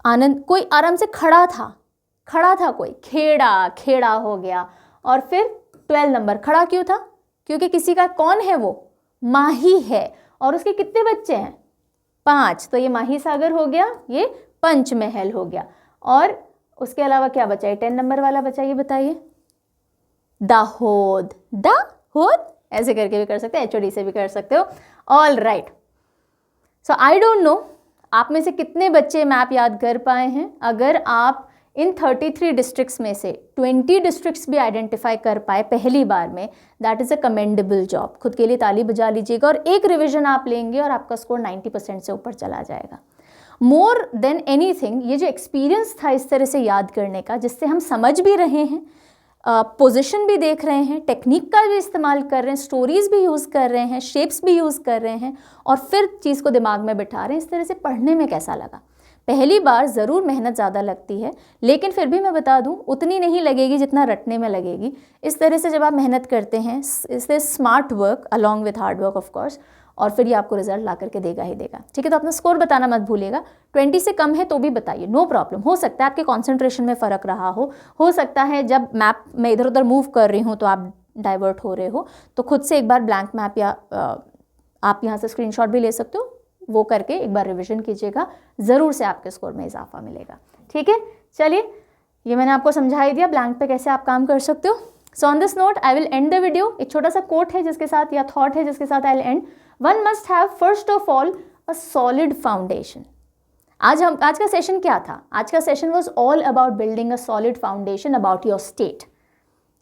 आनंद, कोई आराम से खड़ा था कोई, खेड़ा हो गया। और फिर 12 नंबर खड़ा क्यों था? क्योंकि किसी का, कौन है वो? माही है। और उसके कितने बच्चे हैं? 5। तो ये माही सागर हो गया, ये पंचमहल हो गया। और उसके अलावा क्या बचा? ये 10 नंबर वाला बचा, ये बताइए। दाहोद, ऐसे करके भी कर सकते हो, HOD से भी कर सकते हो। All right, so I don't know आप में से कितने बच्चे मैप याद कर पाए हैं। अगर आप इन 33 डिस्ट्रिक्ट्स में से 20 डिस्ट्रिक्ट्स भी आइडेंटिफाई कर पाए पहली बार में, that is a commendable job. खुद के लिए ताली बजा लीजिएगा। और एक रिविजन आप लेंगे और आपका स्कोर 90% से ऊपर चला जाएगा। मोर देन एनीथिंग, ये जो एक्सपीरियंस था इस तरह से याद करने का, जिससे हम समझ भी रहे हैं, पोजीशन भी देख रहे हैं, टेक्निक का भी इस्तेमाल कर रहे हैं, स्टोरीज भी यूज़ कर रहे हैं, शेप्स भी यूज़ कर रहे हैं, और फिर चीज़ को दिमाग में बिठा रहे हैं। इस तरह से पढ़ने में कैसा लगा? पहली बार ज़रूर मेहनत ज़्यादा लगती है, लेकिन फिर भी मैं बता दूं उतनी नहीं लगेगी जितना रटने में लगेगी। इस तरह से जब आप मेहनत करते हैं, इससे smart work along with hard work of course, और फिर ये आपको रिजल्ट ला करके देगा ही देगा। ठीक है, तो अपना स्कोर बताना मत भूलिएगा। 20 से कम है तो भी बताइए, नो प्रॉब्लम। हो सकता है आपके कॉन्सेंट्रेशन में फ़र्क रहा हो सकता है जब मैप में इधर उधर मूव कर रही हूँ तो आप डाइवर्ट हो रहे हो, तो खुद से एक बार ब्लैंक मैप या आप यहाँ से स्क्रीनशॉट भी ले सकते हो, वो करके एक बार रिविजन कीजिएगा, ज़रूर से आपके स्कोर में इजाफा मिलेगा। ठीक है, चलिए ये मैंने आपको समझा ही दिया ब्लैंक पे कैसे आप काम कर सकते हो। So on this note I will and the video. एक छोटा सा कोट है जिसके साथ, या थॉट है जिसके साथ I will and. One must have first of all a solid foundation. आज का सेशन क्या था? आज का session was all about building a solid foundation about your state,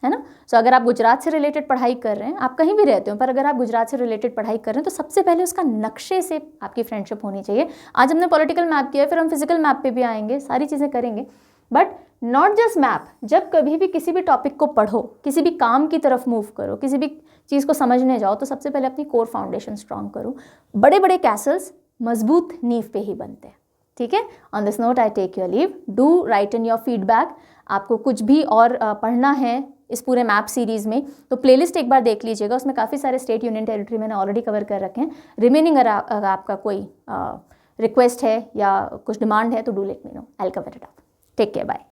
है ना। सो अगर आप गुजरात से रिलेटेड पढ़ाई कर रहे हैं, आप कहीं भी रहते हो, पर अगर आप गुजरात से रिलेटेड पढ़ाई कर रहे हैं तो सबसे पहले उसका नक्शे से आपकी फ्रेंडशिप होनी चाहिए। आज हमने पॉलिटिकल मैप किया है, फिर हम फिजिकल मैप पे भी आएंगे, सारी चीज़ें करेंगे, बट नॉट जस्ट मैप। जब कभी भी किसी भी टॉपिक को पढ़ो, किसी भी काम की तरफ मूव करो, किसी भी चीज़ को समझने जाओ, तो सबसे पहले अपनी कोर फाउंडेशन स्ट्रांग करो। बड़े बड़े कैसल्स मजबूत नींव पे ही बनते हैं। ठीक है, on this note I take your leave. Do write in your feedback. आपको कुछ भी और पढ़ना है इस पूरे मैप सीरीज़ में, तो प्लेलिस्ट एक बार देख लीजिएगा, उसमें काफ़ी सारे स्टेट यूनियन टेरिटरी मैंने ऑलरेडी कवर कर रखे हैं। रिमेनिंग अगर आपका कोई रिक्वेस्ट है या कुछ डिमांड है तो do let me know, I will cover it up. Take care, bye.